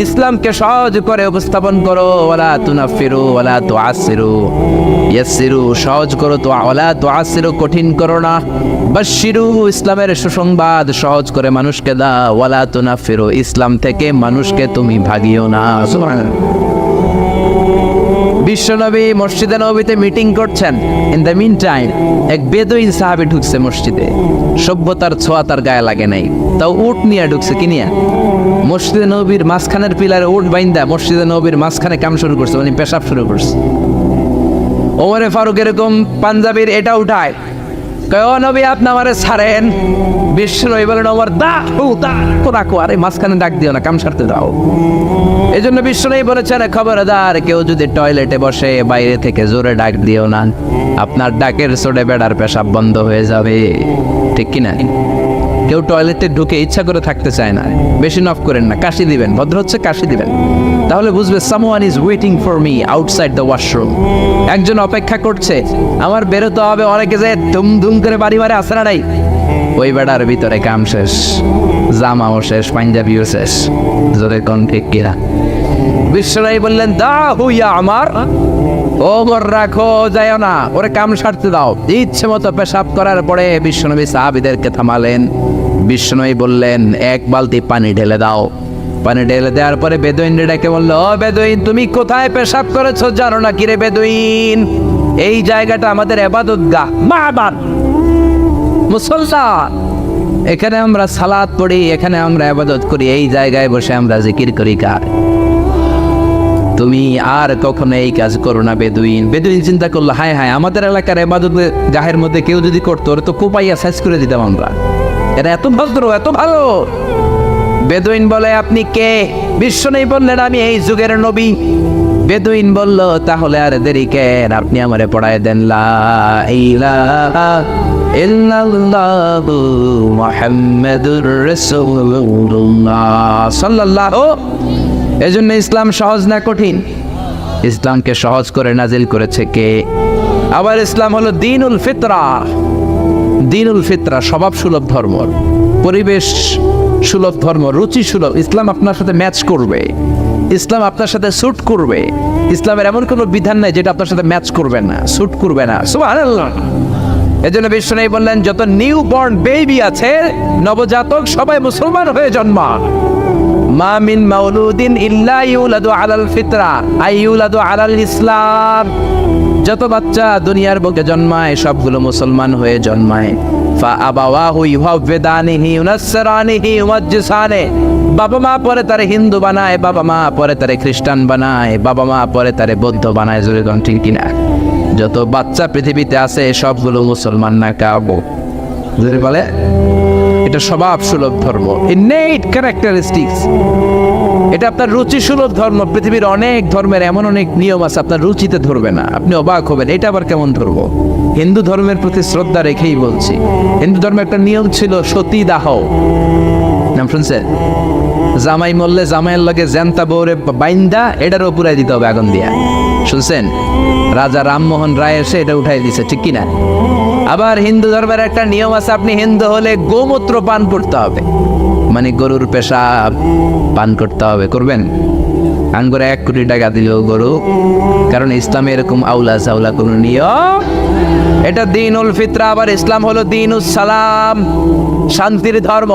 ইসলামকে সহজ করে উপস্থাপন করো, ওয়ালা তুনাফিরু ওয়ালা তুআসসিরু। ইয়াসসিরু সহজ করো, তো ওয়ালা তুআসসিরু কঠিন করো না। বাশশিরু ইসলামের সুসংবাদ সহজ করে মানুষকে দাও, ওয়ালা তুনাফিরু ইসলাম থেকে মানুষকে তুমি ভাগিও না। সুবহানাল্লাহ। বিশ্বনবী মসজিদে নববীতে মিটিং করছেন। ইন দ্য মিন টাইম এক বেদুইন সাহাবী ঢুকছে মসজিদে। সভ্যতার ছোঁয়া তার গায়ে লাগে নাই, তাও উট নিয়ে ঢুকছে। কি নিয়ে? মসজিদে নববীর মাঝখানের পিলারে উট বাইন্দা মসজিদে নববীর মাঝখানে কাম শুরু করছে, মানে পেশাব শুরু করছে। ওমরে ফারুক এরকম পাঞ্জাবির এটা উঠায়, কয় ও নবী আপনি আমারে ছাড়েন। বিশ্বনবী বলেন, ওমর দা রাখো, আরে মাঝখানে ডাক দিও না, কাম সারতে দাও। এই জন্য বিশ্বনবী বলেছেন, খবরদার কেউ যদি টয়লেটে বসে বাইরে থেকে জোরে ডাক দিও না, আপনার ডাকের চোটে বেড়ার পেশাব বন্ধ হয়ে যাবে। ঠিক কিনা? কেউ টয়লেটে ঢুকে ইচ্ছা করে থাকতে চায় না, বেশি নফ করেন না, কাশি দিবেন, ভদ্র হচ্ছে কাশি দিবেন, তাহলে বুঝবে someone is waiting for me outside the washroom. একজন অপেক্ষা করছে, আমার বেরোতে হবে। অনেকে যে ধুম ধুম করে বাড়ি মারে, আসে না নাই? ওই বেড়ার ভিতরে কাম শেষ, জামাও শেষ, পাঞ্জাবিও শেষ। জোরে কোন ঠিক কিনা? বিশ্বনবী বললেন, দা হুইয়া আমার ওমর রাখো, যাইও না, ওরে কাম সারতে দাও। ইচ্ছে মতো পেশাব করার পরে বিশ্বনবী সাহাবীদেরকে থামালেন। বিশ্বনবী বললেন, 1 বালতি পানি ঢেলে দাও। পানি ঢেলে দেওয়ার পরে বেদুইন ডেকে বললো, ও বেদুইন, তুমি কোথায় পেশাব করেছো জানো না? কিরে বেদুইন, এই জায়গাটা আমাদের ইবাদতগাহ, মাবাদ, মুসল্লা, এখানে আমরা সালাত পড়ি, এখানে আমরা ইবাদত করি, এই জায়গায় বসে আমরা জিকির করি। কার? তুমি আর কখনো এই কাজ করো না বেদুইন। বেদুইন চিন্তা করলো, হায় হায়, আমাদের এলাকার ইবাদত গাহের মধ্যে কেউ যদি করতো, ওরা তো কোপাইয়া সাইজ করে দিতাম আমরা, এরা এত ভদ্র, এত ভালো। বেদুইন বলে, আপনি কে? বিশ্বনবী বললেন, আমি এই যুগের নবী। বেদুইন বলল, তাহলে আর দেরি কেন, আপনি আমারে পড়ায় দেন লা ইলাহা ইল্লাল্লাহু মুহাম্মাদুর রাসূলুল্লাহ সাল্লাল্লাহু। এজন্য ইসলাম সহজ না কঠিন? ইসলামকে সহজ করে নাজিল করেছে কে? আবার ইসলাম হলো দ্বীনুল ফিতরা। দ্বীনুল ফিতরা স্বভাব সুলভ ধর্ম, পরিবেশ সুলভ ধর্ম, রুচি সুলভ। ইসলাম আপনার সাথে ম্যাচ করবে, ইসলাম আপনার সাথে স্যুট করবে। ইসলামের এমন কোনো বিধান নাই যেটা আপনার সাথে ম্যাচ করবে না, স্যুট করবে না। সুবহানাল্লাহ। এজন্য বিশ্বনবী বললেন, যত নিউ বর্ন বেবি আছে, নবজাতক, সবাই মুসলমান হয়ে জন্মান। মা মিন মাউলুদিন ইল্লা ইউলাদু আলাল ফিতরা আই ইউলাদু আলাল ইসলাম। যত বাচ্চা দুনিয়ার বুকে জন্মায় সবগুলো মুসলমান হয়ে জন্মায়। ফা আবাওয়াহু ইউহাওয়িদানিহি ইউনাসসিরানিহি ইউমাজ্জিসানি। বাবা মা পরে তারে হিন্দু বানায়, বাবা মা পরে তারে খ্রিস্টান বানায়, বাবা মা পরে তারে বৌদ্ধ বানায়। জোরে কোন ঠিক কিনা? যত বাচ্চা পৃথিবীতে আছে সবগুলো মুসলমান না কাবো। জোরে বলে। এটা স্বভাব সুলভ ধর্ম, ইননেট ক্যারেক্টারিস্টিক্স। এটা আপনার রুচি সুলভ ধর্ম। পৃথিবীর অনেক ধর্মের এমন অনেক নিয়ম আছে আপনার রুচিতে ধরবে না, আপনি অবাক হবেন, এটা আবার কেমন ধরবো? হিন্দু ধর্মের প্রতি শ্রদ্ধা রেখেই বলছি। হিন্দু ধর্মের একটা নিয়ম ছিল সতীদাহ, নাম শুনছেন? জামাই মরলে জামাইয়ের লগে জ্যান্তা বউরে বাইন্দা এটার উপরে দিতে হবে আগুন দিয়া। শুনছেন? রাজা রামমোহন রায় এসে এটা উঠাই দিছে, ঠিক কিনা? আবার হিন্দু ধর্মের একটা নিয়ম আছে, আপনি হিন্দু হলে গোমূত্র পান করতে হবে, মানে গরুর পেশাব পান করতে হবে। করবেন? আঙ্গুরে 1 কোটি টাকা দিলেও গরু, কারণ ইসলামে এরকম আউলা চাউলা কোনো নিয়ম। এটা দ্বীনুল ফিতরা। আবার ইসলাম হলো দ্বীনুস সালাম, শান্তির ধর্ম।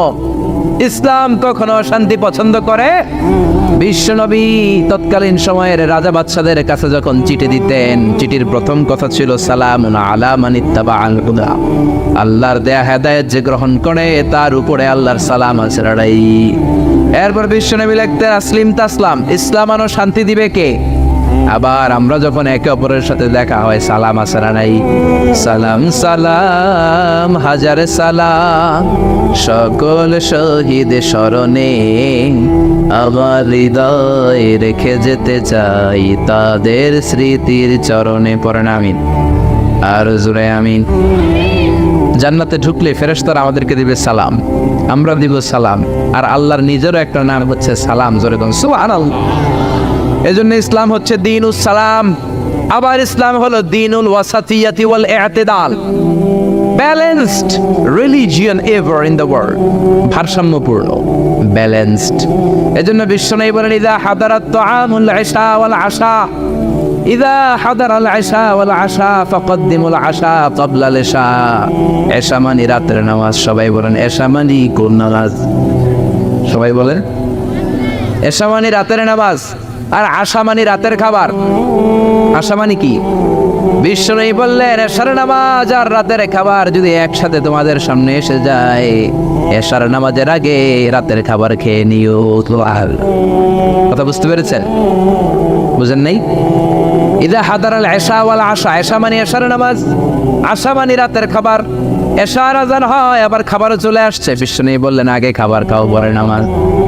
ইসলাম কখনো শান্তি পছন্দ করে? বিশ্বনবী তৎকালীন সময়ের রাজা বাদশাদের কাছে যখন চিঠি দিতেন, চিঠির প্রথম কথা ছিল সালামুন আলা মান ইত্তাবাআল হুদা। আল্লাহর দেয়া হেদায়েত যে গ্রহণ করে তার উপরে আল্লাহর সালাম আছে রাই। এরপর বিশ্বনবী লিখতেন আসলিম তাসলাম, ইসলাম আনো শান্তি দিবে কে? আবার আমরা যখন একে অপরের সাথে দেখা হয় সালাম আছে না নাই? সালাম সালাম হাজার সালাম সকল শহীদ স্মরণে, আমার হৃদয় রেখে যেতে চাই তাদের স্মৃতির চরণে। পড়েন আমিন, আর জোরে আমিন। জান্নাতে ঢুকলে ফেরেশতারা আমাদেরকে দিবে সালাম, আমরা দিব সালাম, আর আল্লাহর নিজেরও একটা নাম হচ্ছে সালাম। জোরে বলুন সুবহানাল্লাহ। এজন্য ইসলাম হচ্ছে দ্বীনুস সালাম। আবার ইসলাম হলো দ্বীনুল ওয়াসাতিয়াতি ওয়াল ইতিদাল, balanced religion ever in the world. ভারসাম্যপূর্ণ, ব্যালেন্সড। এজন্য বিশ্বনবী বলেন, ইযা হাদারাত তুআমুল ইশা ওয়াল আশা, ইযা হাদারাল ইশা ওয়াল আশা ফাকদ্দিমুল আশা ক্বাবলাল ইশা। ইশা মানে রাতের নামাজ। সবাই বলেন ইশা মানে কোন নামাজ? সবাই বলেন ইশা মানে রাতের নামাজ, আর আশা মানে রাতের খাবার। আশা মানে কি? বিশ্বনবী বললেন এশার নামাজ আর রাতের খাবার যদি একসাথে তোমাদের সামনে এসে যায়, এশার নামাজের আগে রাতের খাবার খেয়ে নিও। কথা বুঝতে পেরেছেন? বুঝেন নাই? ইযা হাদারাল ইশা ওয়াল আশা, ইশা মানে এশার নামাজ, আশা মানে রাতের খাবার। এশার আযান হয়, আবার খাবারও চলে আসছে। বিশ্বনবী বললেন আগে খাবার খাও পরে নামাজ,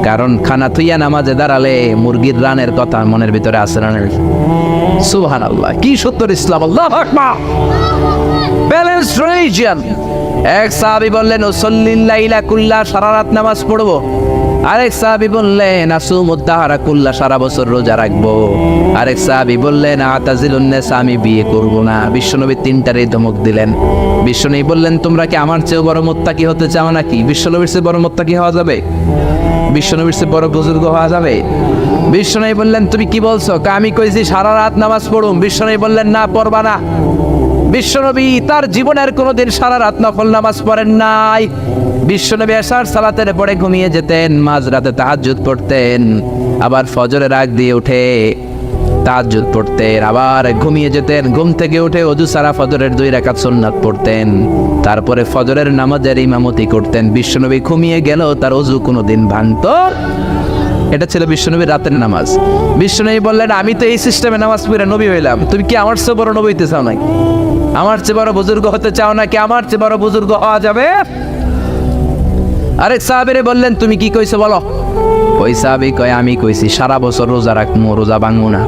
কারণ খানা থুইয়া নামাজে দাঁড়ালে মুরগির রানের কথা মনের ভিতরে আসে না। সুবহানাল্লাহ, কি সত্যর ইসলাম! আল্লাহু আকবার। Balanced religion. এক সাহাবী বললেন উসাল্লিল লাইলা কুল্লা, সারা রাত নামাজ পড়বো। আরেক সাহাবী বললেন আসুমুদ দাহরা কুল্লা, সারা বছর রোজা রাখবো। আরেক সাহাবী বললেন আতাজিলুন নিসা, আমি বিয়ে করব না। বিশ্বনবী তিনটারই ধমক দিলেন। বিশ্বনবী বললেন তোমরা কি আমার চেয়ে বড় মুত্তাকি হতে চাও নাকি? বিশ্বনবীর চেয়ে বড় মুত্তাকি হওয়া যাবে? বিশ্বনবীর চেয়ে বড় বুজুর্গ হওয়া যাবে? বিশ্বনবী বললেন তুমি কি বলছো? আমি কইছি সারা রাত নামাজ পড়ুম। বিশ্বনবী বললেন না, পড়বা না। বিশ্বনবী তার জীবনের কোনোদিন সারা রাত নফল নামাজ পড়েন নাই। বিশ্বনবী এশার সালাতের পরে ঘুমিয়ে যেতেন, মাঝরাতে তাহাজ্জুদ পড়তেন, আবার ফজরের আগ দিয়ে উঠে তাহাজ্জুদ পড়তেন, আবার ঘুমিয়ে যেতেন। ঘুম থেকে উঠে ওযু সারা ফজরের 2 রাকাত সুন্নাত পড়তেন, তারপরে ফজরের নামাজের ইমামতি করতেন। বিশ্বনবী ঘুমিয়ে গেল, তার ওযু কোনোদিন ভাঙতো। এটা ছিল বিশ্বনবীর রাতের নামাজ। বিশ্বনবী বললেন আমি তো এই সিস্টেমে নামাজ পড়ে নবী হইলাম, তুমি কি আমার চেয়ে বড় নবী হইতে চাও নাকি? আমার চেয়ে বড় বুজুর্গ হতে চাও নাকি? আমার চেয়ে বড় বুজুর্গ হওয়া যাবে? আরেক সাহাবীরে বললেন তুমি কি কইছো বলো। ওই সাহাবী কয় আমি কইছি সারা বছর রোজা রাখবো, রোজা ভাঙবো না।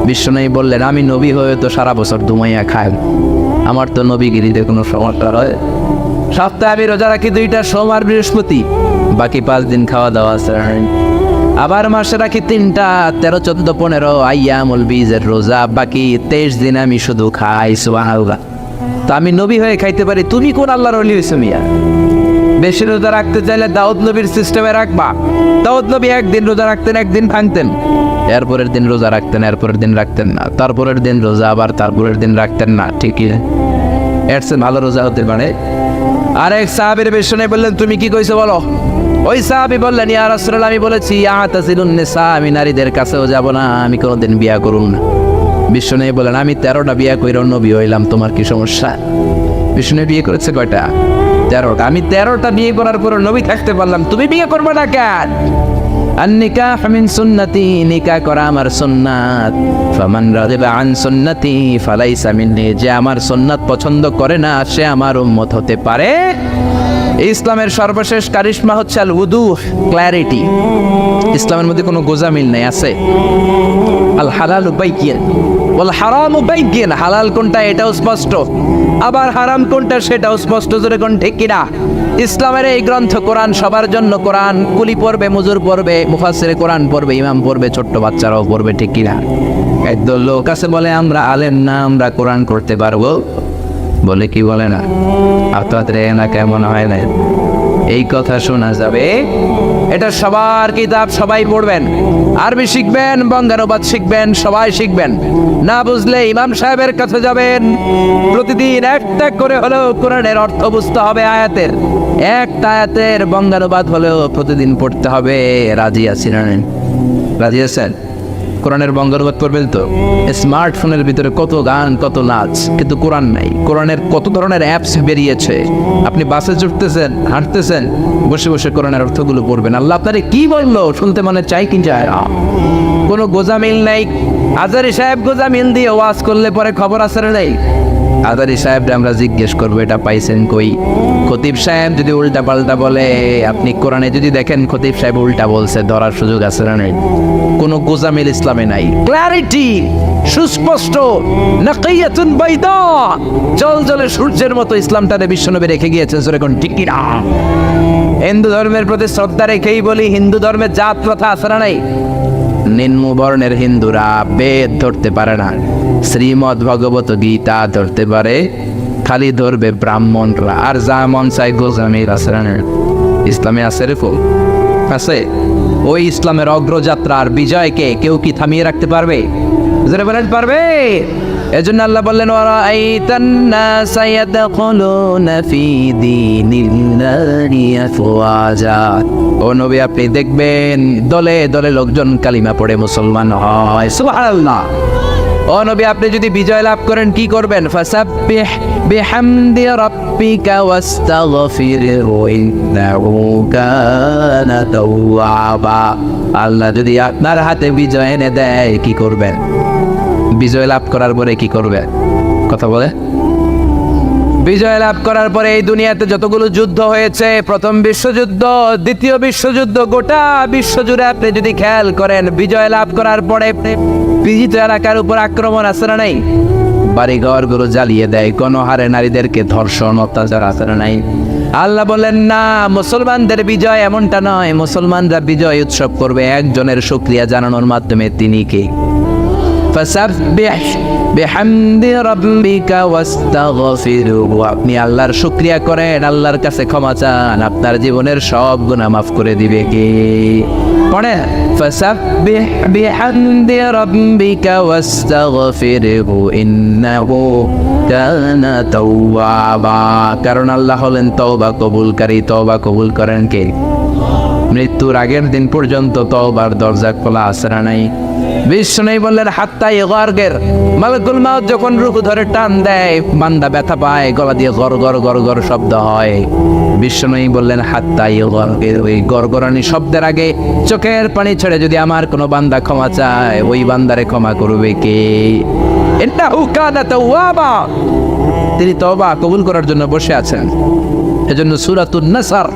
বিশ্বনবী বললেন আমি নবী হয়ে তো সারা বছর দুমাইয়া খাই, আমার তো নবীগিরিতে কোনো সমস্যা হয়। সপ্তাহে আমি রোজা রাখি 2টা, সোম আর বৃহস্পতি, বাকি 5 দিন খাওয়া দাওয়া আছে। আবার মাসে রাখি 3টা 13, 14, 15 আইয়ামুল বীজের রোজা, বাকি 23 দিন আমি শুধু খাই। সুবহানাল্লাহ। তা আমি নবী হয়ে খাইতে পারি, তুমি কোন আল্লাহর ওলি হইছো মিয়া? বেশি রোজা রাখতে চাইলে দাউদ নবীর সিস্টেমে রাখবা। দাউদ নবী একদিন রোজা রাখতেন, একদিন ভাঙতেন, এরপরের দিন রোজা রাখতেন, এরপরের দিন রাখতেন না, তারপরের দিন রোজা, আবার তারপরের দিন রাখতেন না। ঠিকই, এর চেয়ে ভালো রোজা হতে পারে? আরেক সাহাবীর পেছনে বললেন, তুমি কি কইছো বলো? ওই সাহাবী বললেন, ইয়া রাসূলুল্লাহ, আমি বলেছি আতাজিলুন নিসা, আমি নারীদের কাছেও যাব না, আমি কোনোদিন বিয়া করুম না। বিষ্ণু বলেন, আমি 13টা বিয়া কইরা নবী হইলাম, তোমার কি সমস্যা? বিষ্ণু বিয়ে করেছে কয়টা? 13টা। আমি 13টা বিয়ে করার পর নবী থাকতে পারলাম, তুমি বিয়ে করবে না কেন? আন-নিকাহ মিন সুন্নতি, নিকাহ করা আমার সুন্নাত। ফামান রাগিবা আন সুন্নতি ফালাইসা মিন্নি, যে আমার সুন্নাত পছন্দ করে না সে আমার উম্মত হতে পারে। ইসলামের সর্বশেষ কারিশমা হচ্ছে আল উদুহ, ক্ল্যারিটি। ইসলামের মধ্যে কোনো গোজামিল নাই, আছে আল হালালু বাইয়িন ওয়াল হারামু বাইয়িন। হালাল কোনটা এটাও স্পষ্ট, আবার হারাম কোনটা সেটাও স্পষ্ট। জোরে কোন ঠিক কিনা? ইসলামের এই গ্রন্থ কোরআন, সবার জন্য কোরআন। কুলি পড়বে, মজুর পড়বে, মুফাসসিরে কোরআন পড়বে, ইমাম পড়বে, ছোট্ট বাচ্চারাও পড়বে, ঠিক কিনা? একদল লোক আছে বলে আমরা আলেম না, আমরা কোরআন করতে পারবো, বলে কি বলে না? আপনাদের না কেমন হয় না? এই কথা শোনা যাবে। এটা সবার কিতাব, সবাই পড়বেন, আরবি শিখবেন, বঙ্গানুবাদ শিখবেন, সবাই শিখবেন। না বুঝলে ইমাম সাহেবের কাছে যাবেন, প্রতিদিন একটা করে হলেও কোরআনের অর্থ বুঝতে হবে। আয়াতের একটা আয়াতের বঙ্গানুবাদ হলেও প্রতিদিন পড়তে হবে। রাজি আছি না? রাজি আছেন? কোরআনের বঙ্গানুবাদ করবেন তো? স্মার্টফোনের ভিতরে কত গান, কত নাচ, কিন্তু কোরআন নাই। কোরআনের কত ধরনের অ্যাপস বেরিয়েছে। আপনি বাসে চড়তেছেন, হাঁটতেছেন, বসে বসে কোরআনের অর্থগুলো পড়বেন। আল্লাহ আপনারে কি বললো শুনতে মনে চাই কি চায় না? কোনো গোজামিল নাই। আজারি সাহেব গোজামিল দিয়ে ওয়াজ করলে পরে খবর আছে না নাই? আজারি সাহেবরে আমরা জিজ্ঞেস করবো এটা পাইছেন কই? খতিব সাহেব যদি উল্টা পাল্টা বলে, আপনি কোরআনে যদি দেখেন খতিব সাহেব উল্টা বলছে, ধরার সুযোগ আছে না নাই? কোনো গোজামিল ইসলামে নাই। ক্ল্যারিটি, সুস্পষ্ট, নাকিয়াতুন বাইদা, জলজলে সূর্যের মতো ইসলামটারে বিশ্বনবী রেখে গিয়েছেন। জোরে কোন ঠিক কিনা? হিন্দু ধর্মের প্রতি শ্রদ্ধা রেখেই বলি, হিন্দু ধর্মের জাত প্রথা আছে না নাই? নিম্ন বর্ণের হিন্দুরা বেদ ধরতে পারে না, শ্রীমদ ভগবত গীতা ধরতে পারে, খালি ধরবে ব্রাহ্মণরা। আর যা মন চাই গোজামিল আছে না? ইসলামে আছে এরকম? আছে? ওই ইসলামের অগ্রযাত্রার বিজয়কে কেউ কি থামিয়ে রাখতে পারবে? যারা বলেন পারবে। এজন্য আল্লাহ বললেন, ওয়ারাআইতান নাসা ইয়াদখুলুনা ফি দীনিল্লাহি আফওয়াজা। ও নবী, আপনি দেখবেন দলে দলে লোকজন কালিমা পড়ে মুসলমান হয়। সুবহানাল্লাহ। ও নবী, আপনি যদি বিজয় লাভ করেন কি করবেন? ফাসাব্বিহ বিহামদি রাব্বিকা ওয়াস্তাগফিরহু ইন্নাহু কানা তাওয়াবা। আল্লাহ যদি আপনার হাতে বিজয় এনে দেয় কি করবেন? বিজয় লাভ করার পরে কি করবে? কথা বলে। বিজয় লাভ করার পরে এই দুনিয়াতে যতগুলো যুদ্ধ হয়েছে, প্রথম বিশ্বযুদ্ধ, দ্বিতীয় বিশ্বযুদ্ধ, গোটা বিশ্বজুড়ে আপনি যদি খেয়াল করেন, বিজয় লাভ করার পরে বিজিত এলাকার উপর আক্রমণ আছে না নাই? বাড়িঘর গুলো জ্বালিয়ে দেয়, গণহারে নারীদেরকে ধর্ষণ, অত্যাচার আছে না নাই? আল্লাহ বলেন না, মুসলমানদের বিজয় এমনটা নয়। মুসলমানরা বিজয় উৎসব করবে একজনের শুকরিয়া জানানোর মাধ্যমে। তিনি কে? ফাসাব্বিহ বিহামদি রাব্বিকা ওয়াস্তাগফিরহু। আপনি আল্লাহর শুকরিয়া করেন, আল্লাহর কাছে ক্ষমা চান, আপনার জীবনের সব গুনাহ মাফ করে দিবে কে? পড়ে, ফাসাব্বিহ বিহামদি রাব্বিকা ওয়াস্তাগফিরহু ইন্নাহু কানা তাওয়াবা। কারণ আল্লাহ হলেন তওবা কবুলকারী। তওবা কবুল করেন কে? মৃত্যুর আগের দিন পর্যন্ত তওবার দরজা খোলা আছে না নাই? বিষ্ণু বললেন, হাত্তা ইগারগের, মালাকুল মাউত যখন রূহ ধরে টান দেয়, বান্দা ব্যথা পায়, গলা দিয়ে গর গর গর গর শব্দ হয়। বিষ্ণু বললেন, হাত্তা ইগারগের, ওই গরগরানি শব্দের আগে চোখের পানি ছেড়ে যদি আমার কোনো বান্দা ক্ষমা চায়, ওই বান্দারে ক্ষমা করবে কে? ইন্নাহু কানা তাওয়াবা। তিনি তওবা কবুল করার জন্য বসে আছেন। এজন্য সূরাতুন নাসর,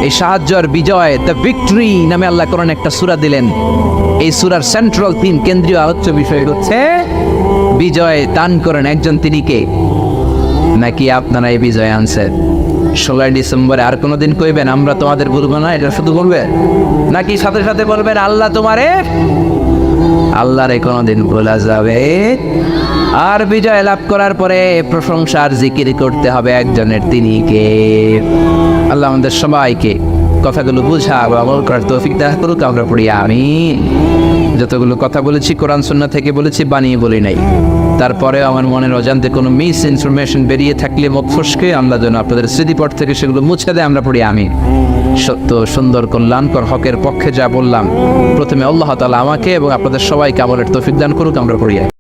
এই সাহায্য আর বিজয়, দ্য ভিক্টরি নামে আল্লাহ কোরআন একটা সূরা দিলেন। এই সূরার সেন্ট্রাল থিম, কেন্দ্রীয় আলোচ্য বিষয় হচ্ছে বিজয় দান করেন একজন, তিনি কে? নাকি আপনারা এই বিজয় আনছেন? 16 ডিসেম্বরে আর কোনোদিন কইবেন আমরা তোমাদের বলবো না, এটা শুধু বলবেন নাকি সাথে সাথে বলবেন আল্লাহ তোমারে? আল্লাহরে কোনোদিন ভোলা যাবে? আর বিজয় লাভ করার পরে প্রশংসার জিকির করতে হবে একজনের, তিনি কে? আল্লাহ আমাদের সবাইকে কথাগুলো বুঝা বা আমল করার তৌফিক দান করুক। আমরা পড়ি আমিন। যতগুলো কথা বলেছি কোরআন সুন্নাহ থেকে বলেছি, বানিয়ে বলি নাই। তারপরেও আমার মনের অজান্তে কোনো মিস ইনফরমেশন বেরিয়ে থাকলে মুখ ফসকে আল্লাহ যেন আপনাদের স্মৃতিপট থেকে সেগুলো মুছে দেয়। আমরা পড়ি আমিন। সত্য, সুন্দর, কল্যাণকর, হকের পক্ষে যা বললাম, প্রথমে আল্লাহ তাআলা আমাকে এবং আপনাদের সবাইকে আমলের তৌফিক দান করুক। আমরা পড়ি আমিন।